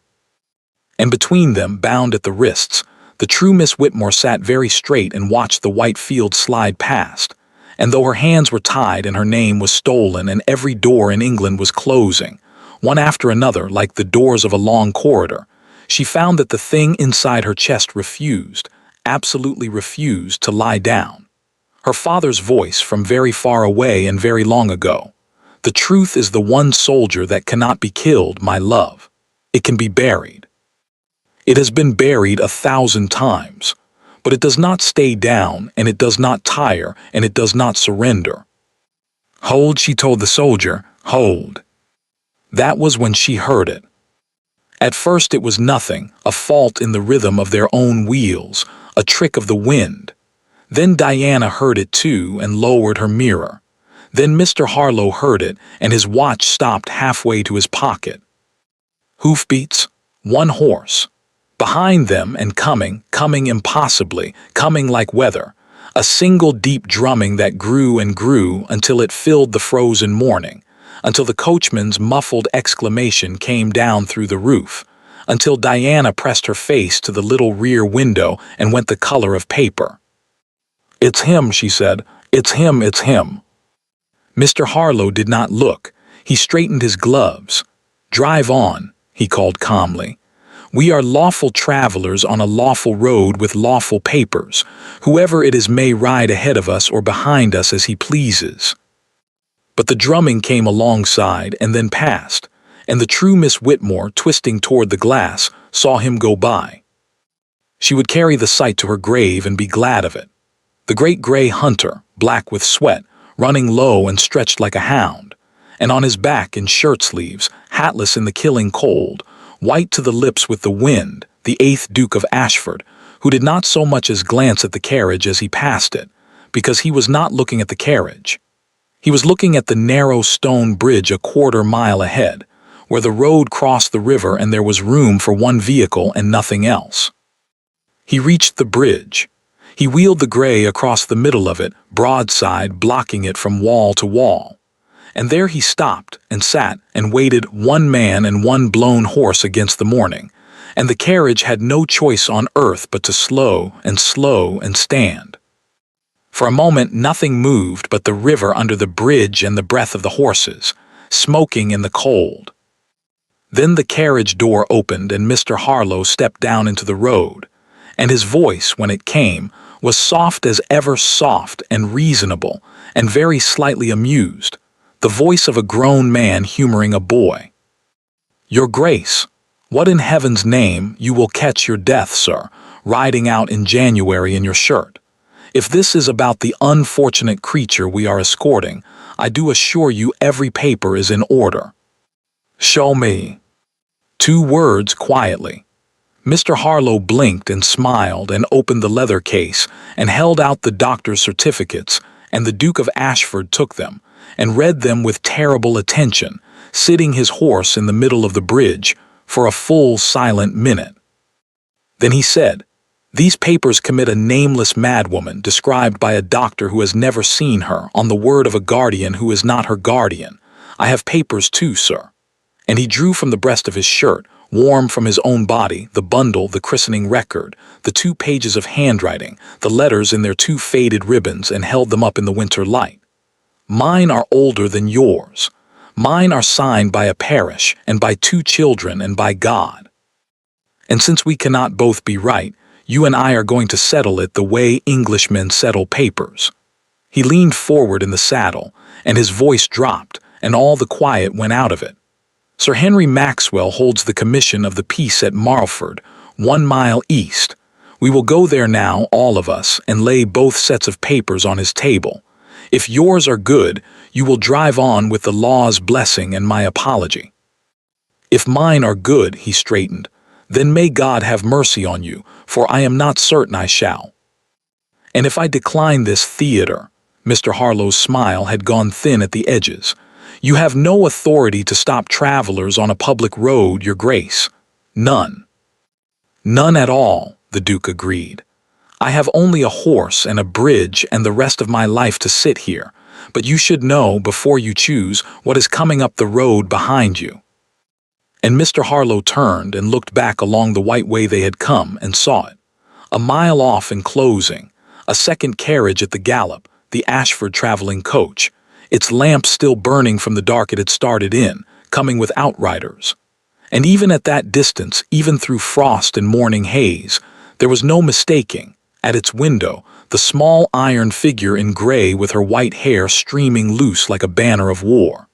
And between them, bound at the wrists, The true Miss Whitmore sat very straight and watched the white field slide past, and though her hands were tied and her name was stolen and every door in England was closing, one after another like the doors of a long corridor, she found that the thing inside her chest refused, absolutely refused, to lie down. Her father's voice from very far away and very long ago. The truth is the one soldier that cannot be killed, my love. It can be buried. It has been buried 1,000 times, but it does not stay down, and it does not tire, and it does not surrender. Hold, she told the soldier, hold. That was when she heard it. At first it was nothing, a fault in the rhythm of their own wheels, a trick of the wind. Then Diana heard it too and lowered her mirror. Then Mr. Harlow heard it, and his watch stopped halfway to his pocket. Hoofbeats, one horse. Behind them and coming impossibly, coming like weather, a single deep drumming that grew and grew until it filled the frozen morning, until the coachman's muffled exclamation came down through the roof, until Diana pressed her face to the little rear window and went the color of paper. "It's him," she said. "It's him, it's him." Mr. Harlow did not look. He straightened his gloves. "Drive on," he called calmly. "We are lawful travelers on a lawful road with lawful papers. Whoever it is may ride ahead of us or behind us as he pleases." But the drumming came alongside and then passed, and the true Miss Whitmore, twisting toward the glass, saw him go by. She would carry the sight to her grave and be glad of it. The great gray hunter, black with sweat, running low and stretched like a hound, and on his back in shirt-sleeves, hatless in the killing cold, white to the lips with the wind, the 8th Duke of Ashford, who did not so much as glance at the carriage as he passed it, because he was not looking at the carriage. He was looking at the narrow stone bridge a quarter-mile ahead, where the road crossed the river and there was room for one vehicle and nothing else. He reached the bridge. He wheeled the gray across the middle of it, broadside, blocking it from wall to wall. And there he stopped and sat and waited, one man and one blown horse against the morning, and the carriage had no choice on earth but to slow and stand. For a moment nothing moved but the river under the bridge and the breath of the horses, smoking in the cold. Then the carriage door opened and Mr. Harlow stepped down into the road, and his voice, when it came, was soft as ever soft and reasonable and very slightly amused, the voice of a grown man humoring a boy. "Your Grace, what in heaven's name, you will catch your death, sir, riding out in January in your shirt. If this is about the unfortunate creature we are escorting, I do assure you every paper is in order." "Show me." 2 words quietly. Mr. Harlow blinked and smiled and opened the leather case and held out the doctor's certificates, and the Duke of Ashford took them and read them with terrible attention, sitting his horse in the middle of the bridge for a full silent minute. Then he said, "These papers commit a nameless madwoman described by a doctor who has never seen her, on the word of a guardian who is not her guardian. I have papers too, sir." And he drew from the breast of his shirt, warm from his own body, the bundle, the christening record, the 2 pages of handwriting, the letters in their 2 faded ribbons, and held them up in the winter light. "Mine are older than yours. Mine are signed by a parish, and by 2 children, and by God. And since we cannot both be right, you and I are going to settle it the way Englishmen settle papers." He leaned forward in the saddle, and his voice dropped, and all the quiet went out of it. "Sir Henry Maxwell holds the commission of the peace at Marlford, 1 mile east. We will go there now, all of us, and lay both sets of papers on his table. If yours are good, you will drive on with the law's blessing and my apology. If mine are good," he straightened, "then may God have mercy on you, for I am not certain I shall. And if I decline this theater," Mr. Harlow's smile had gone thin at the edges, "you have no authority to stop travelers on a public road, your Grace. None." "None at all," the Duke agreed. "I have only a horse and a bridge and the rest of my life to sit here, but you should know, before you choose, what is coming up the road behind you." And Mr. Harlow turned and looked back along the white way they had come and saw it. A mile off and closing, a second carriage at the gallop, the Ashford traveling coach, its lamps still burning from the dark it had started in, coming with outriders. And even at that distance, even through frost and morning haze, there was no mistaking, at its window, the small iron figure in gray with her white hair streaming loose like a banner of war.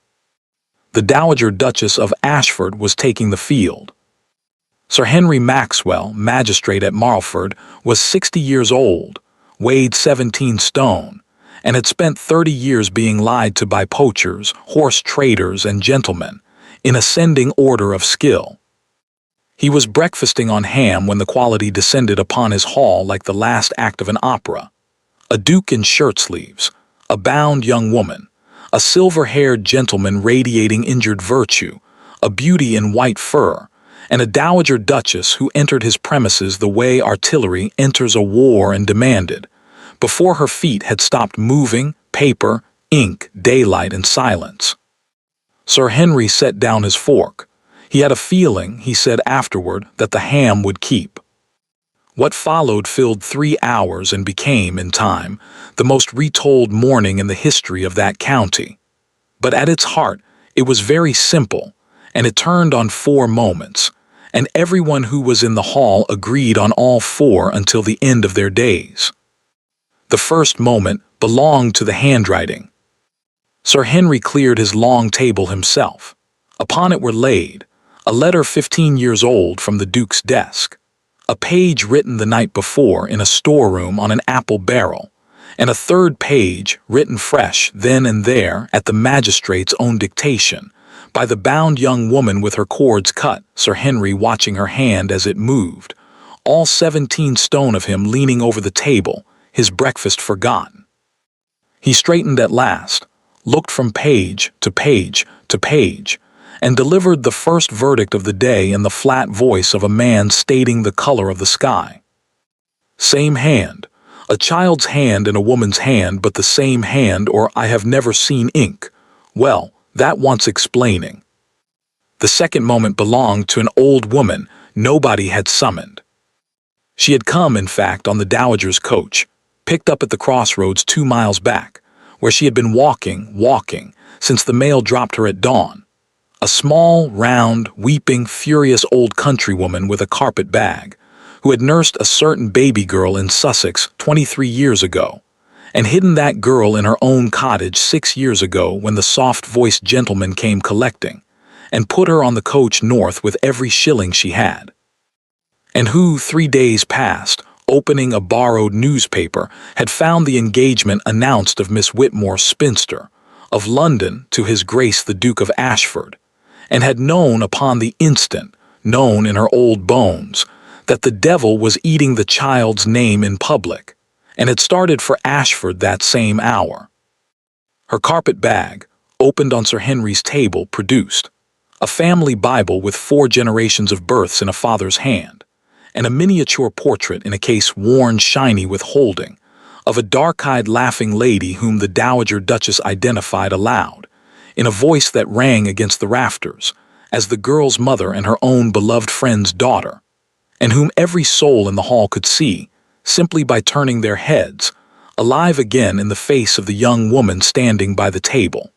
The Dowager Duchess of Ashford was taking the field. Sir Henry Maxwell, magistrate at Marlford, was 60 years old, weighed 17 stone, and had spent 30 years being lied to by poachers, horse traders, and gentlemen, in ascending order of skill. He was breakfasting on ham when the quality descended upon his hall like the last act of an opera. A duke in shirt-sleeves, a bound young woman, a silver-haired gentleman radiating injured virtue, a beauty in white fur, and a dowager duchess who entered his premises the way artillery enters a war and demanded, before her feet had stopped moving, paper, ink, daylight, and silence. Sir Henry set down his fork. He had a feeling, he said afterward, that the ham would keep. What followed filled 3 hours and became, in time, the most retold morning in the history of that county. But at its heart, it was very simple, and it turned on 4 moments, and everyone who was in the hall agreed on all 4 until the end of their days. The first moment belonged to the handwriting. Sir Henry cleared his long table himself. Upon it were laid a letter 15 years old from the Duke's desk, a page written the night before in a storeroom on an apple barrel, and a third page written fresh then and there at the magistrate's own dictation, by the bound young woman with her cords cut, Sir Henry watching her hand as it moved, all 17 stone of him leaning over the table, his breakfast forgotten. He straightened at last, looked from page to page to page, and delivered the first verdict of the day in the flat voice of a man stating the color of the sky. Same hand, a child's hand and a woman's hand, but the same hand, or I have never seen ink. Well, that wants explaining. The second moment belonged to an old woman nobody had summoned. She had come, in fact, on the dowager's coach, picked up at the crossroads 2 miles back, where she had been walking, since the mail dropped her at dawn. A small, round, weeping, furious old countrywoman with a carpet bag, who had nursed a certain baby girl in Sussex 23 years ago, and hidden that girl in her own cottage 6 years ago when the soft-voiced gentleman came collecting, and put her on the coach north with every shilling she had. And who, 3 days past, opening a borrowed newspaper, had found the engagement announced of Miss Whitmore, spinster, of London to his Grace the Duke of Ashford, and had known upon the instant, known in her old bones, that the devil was eating the child's name in public, and had started for Ashford that same hour. Her carpet bag, opened on Sir Henry's table, produced a family Bible with 4 generations of births in a father's hand, and a miniature portrait in a case worn shiny with holding, of a dark-eyed laughing lady whom the Dowager Duchess identified aloud, in a voice that rang against the rafters, as the girl's mother and her own beloved friend's daughter, and whom every soul in the hall could see, simply by turning their heads, alive again in the face of the young woman standing by the table.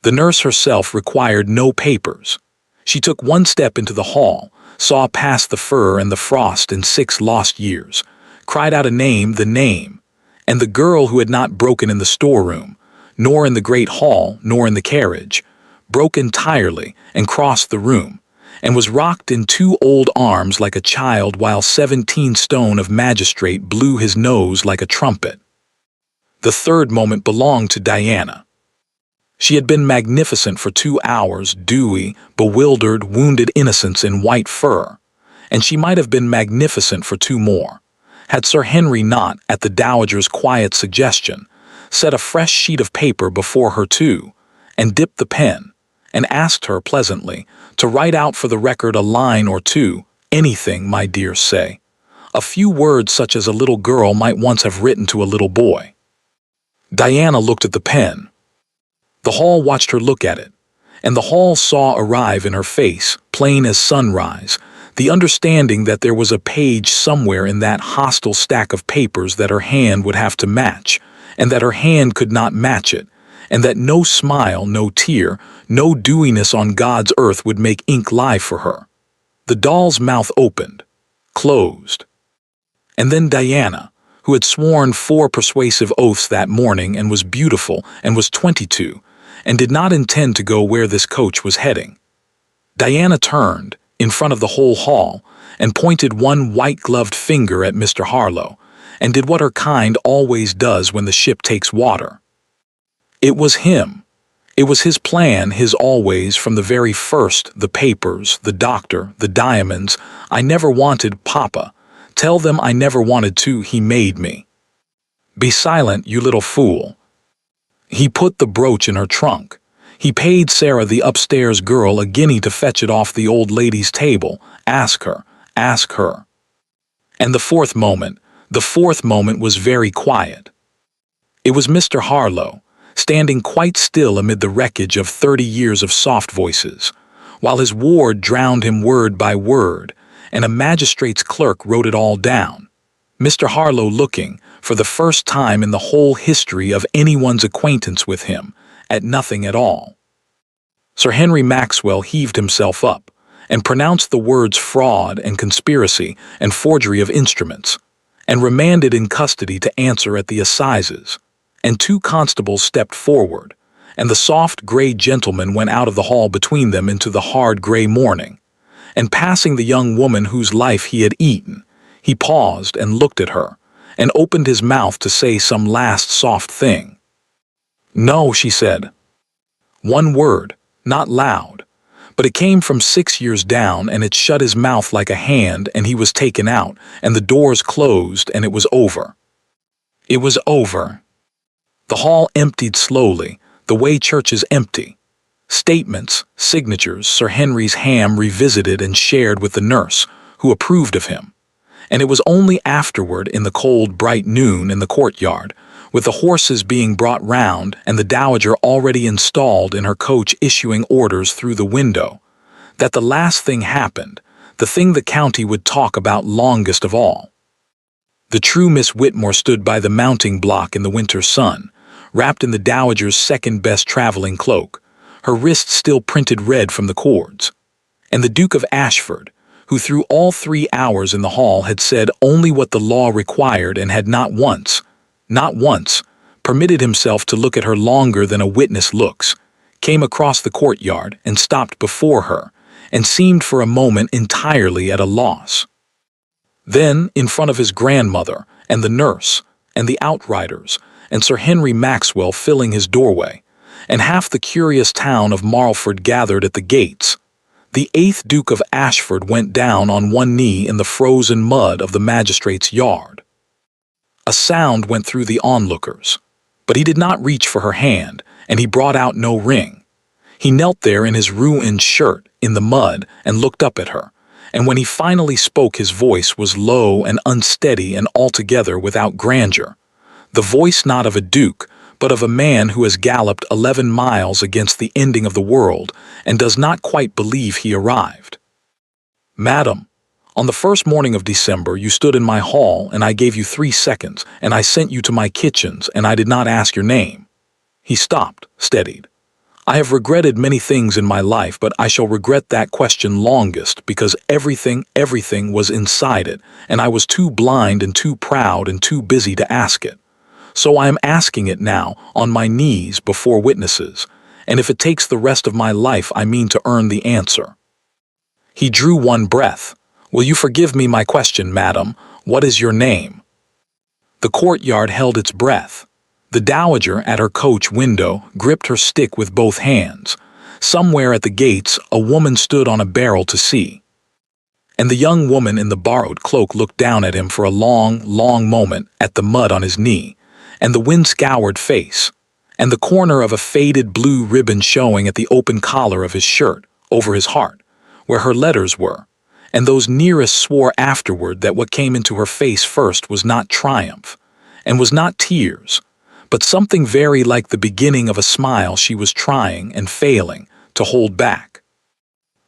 The nurse herself required no papers. She took 1 step into the hall, saw past the fur and the frost in 6 lost years, cried out a name, the name, and the girl who had not broken in the storeroom, nor in the great hall, nor in the carriage, broke entirely and crossed the room, and was rocked in 2 old arms like a child while 17 stone of magistrate blew his nose like a trumpet. The third moment belonged to Diana. She had been magnificent for 2 hours, dewy, bewildered, wounded innocence in white fur, and she might have been magnificent for 2 more, had Sir Henry not, at the dowager's quiet suggestion, set a fresh sheet of paper before her too, and dipped the pen, and asked her pleasantly to write out for the record a line or 2, anything, my dear, say, a few words such as a little girl might once have written to a little boy. Diana looked at the pen. The hall watched her look at it, and the hall saw arrive in her face, plain as sunrise, The understanding that there was a page somewhere in that hostile stack of papers that her hand would have to match, and that her hand could not match it, and that no smile, no tear, no dewiness on God's earth would make ink lie for her. The doll's mouth opened, closed. And then Diana, who had sworn 4 persuasive oaths that morning and was beautiful and was 22, and did not intend to go where this coach was heading. Diana turned, in front of the whole hall, and pointed one white-gloved finger at Mr. Harlow, and did what her kind always does when the ship takes water. It was him. It was his plan, his always, from the very first, the papers, the doctor, the diamonds. I never wanted Papa. Tell them I never wanted to, he made me. Be silent, you little fool. He put the brooch in her trunk. He paid Sarah, the upstairs girl, a guinea to fetch it off the old lady's table. Ask her, ask her. And the fourth moment was very quiet. It was Mr. Harlow, standing quite still amid the wreckage of 30 years of soft voices, while his ward drowned him word by word, and a magistrate's clerk wrote it all down. Mr. Harlow looking, for the first time in the whole history of anyone's acquaintance with him, at nothing at all. Sir Henry Maxwell heaved himself up, and pronounced the words fraud and conspiracy and forgery of instruments, and remanded in custody to answer at the assizes. And 2 constables stepped forward, and the soft gray gentleman went out of the hall between them into the hard gray morning, and passing the young woman whose life he had eaten, he paused and looked at her, and opened his mouth to say some last soft thing. No, she said. One word, not loud, but it came from 6 years down, and it shut his mouth like a hand, and he was taken out, and the doors closed, and it was over. It was over. The hall emptied slowly, the way churches empty. Statements, signatures, Sir Henry's ham revisited and shared with the nurse, who approved of him. And it was only afterward, in the cold, bright noon in the courtyard, with the horses being brought round and the dowager already installed in her coach issuing orders through the window, that the last thing happened, the thing the county would talk about longest of all. The true Miss Whitmore stood by the mounting block in the winter sun, wrapped in the dowager's second-best traveling cloak, her wrists still printed red from the cords. And the Duke of Ashford, who through all 3 hours in the hall had said only what the law required and had not once, permitted himself to look at her longer than a witness looks, came across the courtyard and stopped before her, and seemed for a moment entirely at a loss. Then, in front of his grandmother, and the nurse, and the outriders, and Sir Henry Maxwell filling his doorway, and half the curious town of Marlford gathered at the gates, the 8th Duke of Ashford went down on one knee in the frozen mud of the magistrate's yard. A sound went through the onlookers, but he did not reach for her hand, and he brought out no ring. He knelt there in his ruined shirt, in the mud, and looked up at her, and when he finally spoke his voice was low and unsteady and altogether without grandeur, the voice not of a duke, but of a man who has galloped 11 miles against the ending of the world and does not quite believe he arrived. Madam, on the first morning of December you stood in my hall, and I gave you 3 seconds, and I sent you to my kitchens, and I did not ask your name. He stopped, steadied. I have regretted many things in my life, but I shall regret that question longest, because everything was inside it, and I was too blind and too proud and too busy to ask it. So I am asking it now, on my knees before witnesses, and if it takes the rest of my life I mean to earn the answer. He drew one breath. Will you forgive me my question, madam? What is your name? The courtyard held its breath. The dowager at her coach window gripped her stick with both hands. Somewhere at the gates a woman stood on a barrel to see. And the young woman in the borrowed cloak looked down at him for a long, long moment at the mud on his knee, and the wind-scoured face, and the corner of a faded blue ribbon showing at the open collar of his shirt, over his heart, where her letters were, and those nearest swore afterward that what came into her face first was not triumph, and was not tears, but something very like the beginning of a smile she was trying and failing to hold back.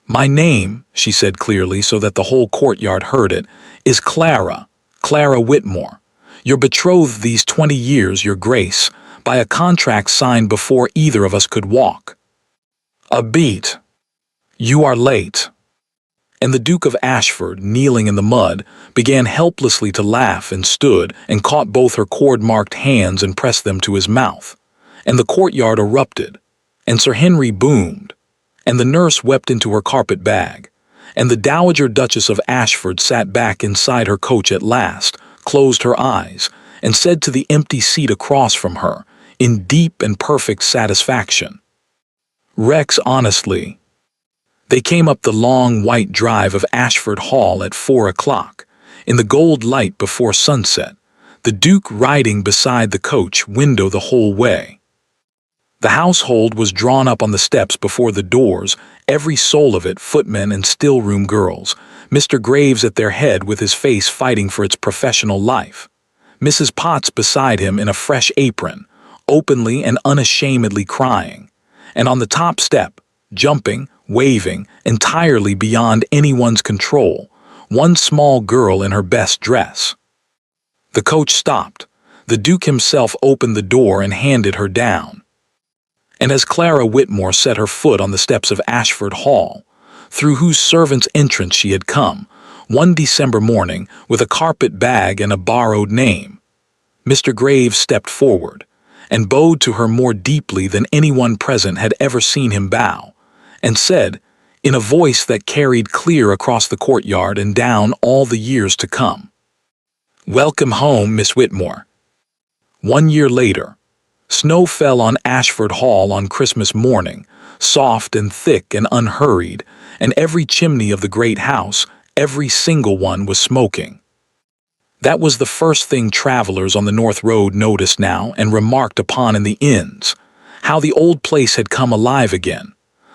"My name," she said clearly so that the whole courtyard heard it, "is Clara Whitmore. You're betrothed these 20 years, Your Grace, by a contract signed before either of us could walk." A beat. "You are late." And the Duke of Ashford, kneeling in the mud, began helplessly to laugh and stood and caught both her cord-marked hands and pressed them to his mouth. And the courtyard erupted, and Sir Henry boomed, and the nurse wept into her carpet bag, and the Dowager Duchess of Ashford sat back inside her coach at last, closed her eyes, and said to the empty seat across from her, in deep and perfect satisfaction, "Rex, honestly." They came up the long white drive of Ashford Hall at 4 o'clock, in the gold light before sunset, the Duke riding beside the coach window the whole way. The household was drawn up on the steps before the doors, every soul of it footmen and still-room girls, Mr. Graves at their head with his face fighting for its professional life, Mrs. Potts beside him in a fresh apron, openly and unashamedly crying, and on the top step, jumping, waving, entirely beyond anyone's control, one small girl in her best dress. The coach stopped. The Duke himself opened the door and handed her down. And as Clara Whitmore set her foot on the steps of Ashford Hall, through whose servant's entrance she had come, one December morning, with a carpet bag and a borrowed name, Mr. Graves stepped forward, and bowed to her more deeply than anyone present had ever seen him bow, and said, in a voice that carried clear across the courtyard and down all the years to come, "Welcome home, Miss Whitmore." 1 year later, snow fell on Ashford Hall on Christmas morning, soft and thick and unhurried, and every chimney of the great house, every single one, was smoking. That was the first thing travelers on the North Road noticed now and remarked upon in the inns, how the old place had come alive again.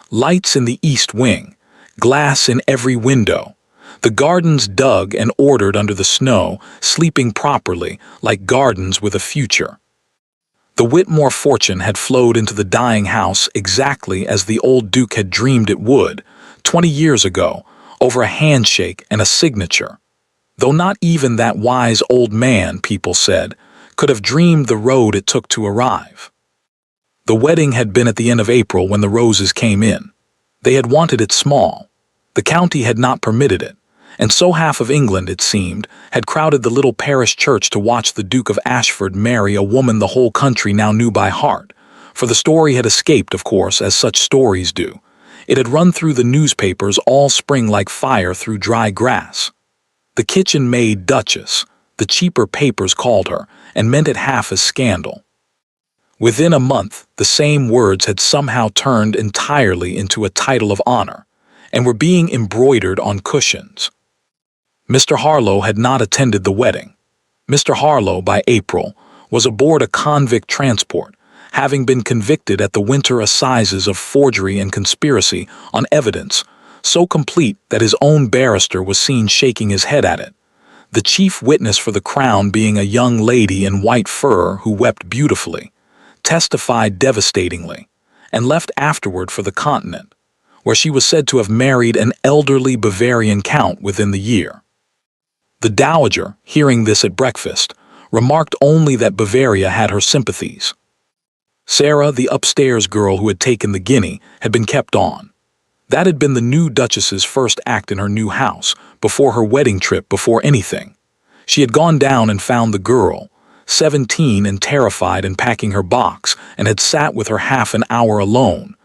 Lights in the east wing, glass in every window, the gardens dug and ordered under the snow, sleeping properly, like gardens with a future. The Whitmore fortune had flowed into the dying house exactly as the old Duke had dreamed it would, 20 years ago, over a handshake and a signature. Though not even that wise old man, people said, could have dreamed the road it took to arrive. The wedding had been at the end of April when the roses came in. They had wanted it small. The county had not permitted it, and so half of England, it seemed, had crowded the little parish church to watch the Duke of Ashford marry a woman the whole country now knew by heart, for the story had escaped, of course, as such stories do. It had run through the newspapers all spring like fire through dry grass. The kitchen maid Duchess, the cheaper papers called her, and meant it half as scandal. Within a month, the same words had somehow turned entirely into a title of honor, and were being embroidered on cushions. Mr. Harlow had not attended the wedding. Mr. Harlow, by April, was aboard a convict transport, having been convicted at the winter assizes of forgery and conspiracy on evidence so complete that his own barrister was seen shaking his head at it, the chief witness for the Crown being a young lady in white fur who wept beautifully, testified devastatingly, and left afterward for the Continent, where she was said to have married an elderly Bavarian count within the year. The Dowager, hearing this at breakfast, remarked only that Bavaria had her sympathies. Sarah, the upstairs girl who had taken the guinea, had been kept on. That had been the new Duchess's first act in her new house, before her wedding trip, before anything. She had gone down and found the girl, 17 and terrified and packing her box, and had sat with her half an hour alone.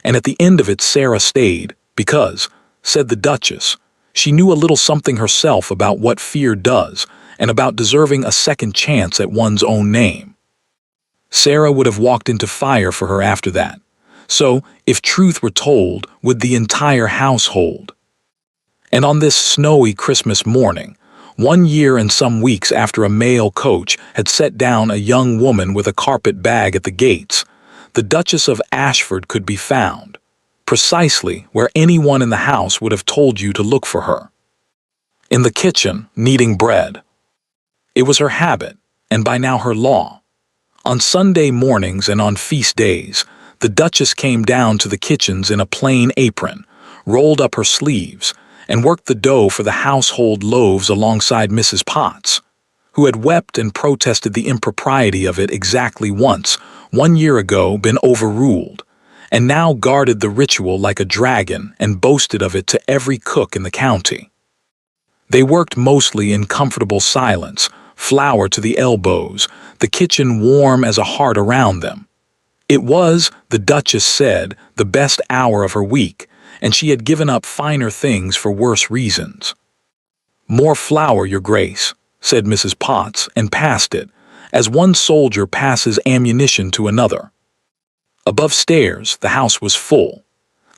And at the end of it Sarah stayed, because, said the Duchess, she knew a little something herself about what fear does, and about deserving a second chance at one's own name. Sarah would have walked into fire for her after that. So, if truth were told, would the entire household. And on this snowy Christmas morning, 1 year and some weeks after a mail coach had set down a young woman with a carpet bag at the gates, the Duchess of Ashford could be found, precisely where anyone in the house would have told you to look for her. In the kitchen, kneading bread. It was her habit, and by now her law. On Sunday mornings and on feast days, the Duchess came down to the kitchens in a plain apron, rolled up her sleeves, and worked the dough for the household loaves alongside Mrs. Potts, who had wept and protested the impropriety of it exactly once, 1 year ago, been overruled, and now guarded the ritual like a dragon and boasted of it to every cook in the county. They worked mostly in comfortable silence, flour to the elbows, the kitchen warm as a heart around them. It was, the Duchess said, the best hour of her week, and she had given up finer things for worse reasons. "More flour, Your Grace," said Mrs. Potts, and passed it, as one soldier passes ammunition to another. Above stairs, the house was full.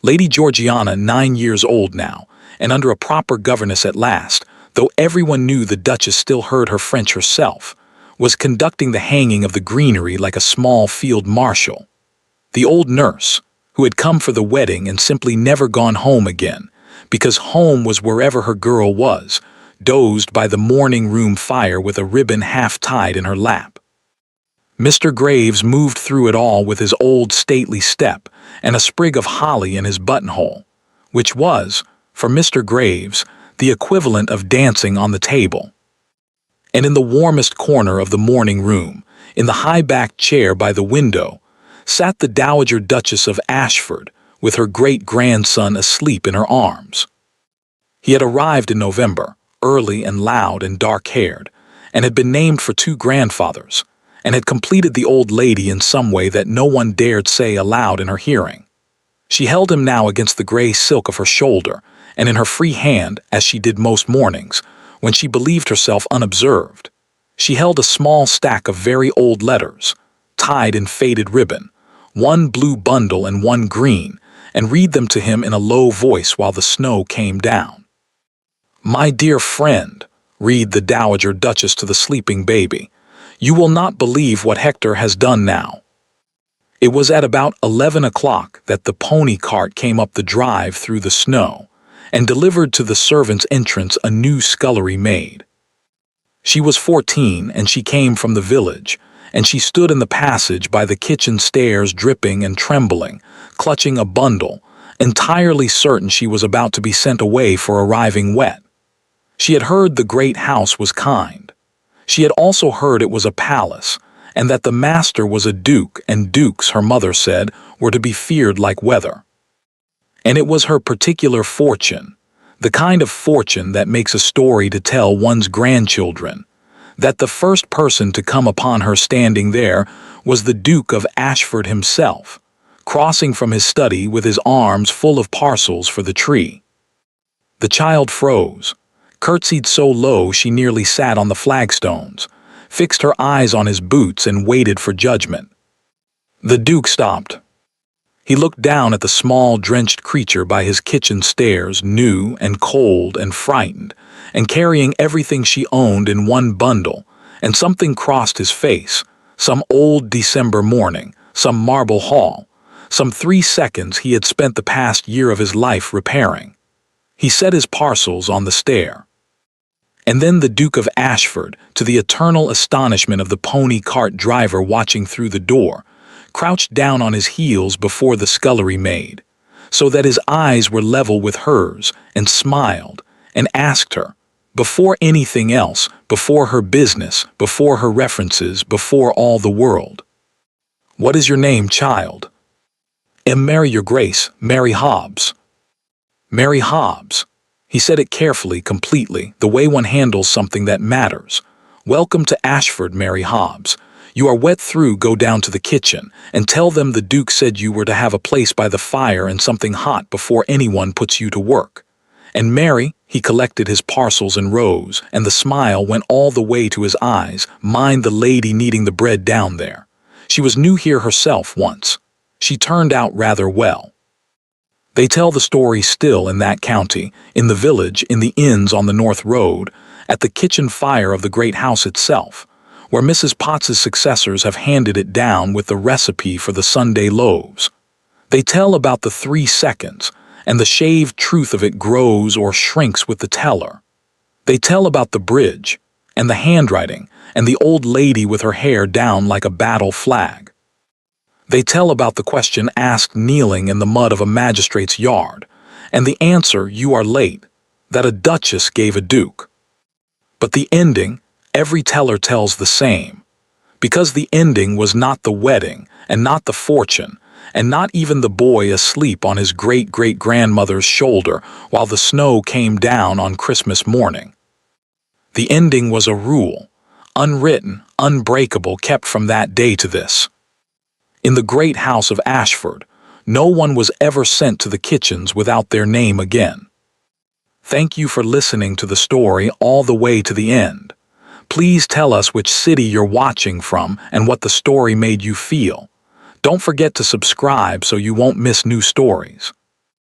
Lady Georgiana, 9 years old now, and under a proper governess at last, though everyone knew the Duchess still heard her French herself, was conducting the hanging of the greenery like a small field marshal. The old nurse, who had come for the wedding and simply never gone home again, because home was wherever her girl was, dozed by the morning room fire with a ribbon half tied in her lap. Mr. Graves moved through it all with his old stately step and a sprig of holly in his buttonhole, which was, for Mr. Graves, the equivalent of dancing on the table. And in the warmest corner of the morning room, in the high-backed chair by the window, sat the Dowager Duchess of Ashford, with her great-grandson asleep in her arms. He had arrived in November, early and loud and dark-haired, and had been named for 2 grandfathers, and had completed the old lady in some way that no one dared say aloud in her hearing. She held him now against the gray silk of her shoulder, and in her free hand, as she did most mornings, when she believed herself unobserved. She held a small stack of very old letters, tied in faded ribbon, one blue bundle and one green, and read them to him in a low voice while the snow came down. "My dear friend," read the Dowager Duchess to the sleeping baby, "you will not believe what Hector has done now." It was at about 11 o'clock that the pony cart came up the drive through the snow, and delivered to the servants' entrance a new scullery maid. She was 14, and she came from the village, and she stood in the passage by the kitchen stairs dripping and trembling, clutching a bundle, entirely certain she was about to be sent away for arriving wet. She had heard the great house was kind. She had also heard it was a palace, and that the master was a duke, and dukes, her mother said, were to be feared like weather. And it was her particular fortune, the kind of fortune that makes a story to tell one's grandchildren, that the first person to come upon her standing there was the Duke of Ashford himself, crossing from his study with his arms full of parcels for the tree. The child froze, curtsied so low she nearly sat on the flagstones, fixed her eyes on his boots and waited for judgment. The Duke stopped. He looked down at the small, drenched creature by his kitchen stairs, new and cold and frightened, and carrying everything she owned in one bundle, and something crossed his face, some old December morning, some marble hall, some 3 seconds he had spent the past year of his life repairing. He set his parcels on the stair. And then the Duke of Ashford, to the eternal astonishment of the pony cart driver watching through the door, crouched down on his heels before the scullery maid, so that his eyes were level with hers, and smiled, and asked her, before anything else, before her business, before her references, before all the world, "What is your name, child?" "Mary, Your Grace, Mary Hobbs." "Mary Hobbs." He said it carefully, completely, the way one handles something that matters. "Welcome to Ashford, Mary Hobbs. You are wet through, go down to the kitchen, and tell them the Duke said you were to have a place by the fire and something hot before anyone puts you to work. And Mary," he collected his parcels and rose, and the smile went all the way to his eyes, "mind the lady kneading the bread down there. She was new here herself once. She turned out rather well." They tell the story still in that county, in the village, in the inns on the North Road, at the kitchen fire of the great house itself, where Mrs. Potts's successors have handed it down with the recipe for the Sunday loaves. They tell about the 3 seconds, and the shaved truth of it grows or shrinks with the teller. They tell about the bridge, and the handwriting, and the old lady with her hair down like a battle flag. They tell about the question asked kneeling in the mud of a magistrate's yard, And the answer, you are late, that a duchess gave a duke. But the ending, every teller tells the same. Because the ending was not the wedding, and not the fortune, and not even the boy asleep on his great-great-grandmother's shoulder while the snow came down on Christmas morning. The ending was a rule, unwritten, unbreakable, kept from that day to this. In the great house of Ashford, no one was ever sent to the kitchens without their name again. Thank you for listening to the story all the way to the end. Please tell us which city you're watching from and what the story made you feel. Don't forget to subscribe so you won't miss new stories.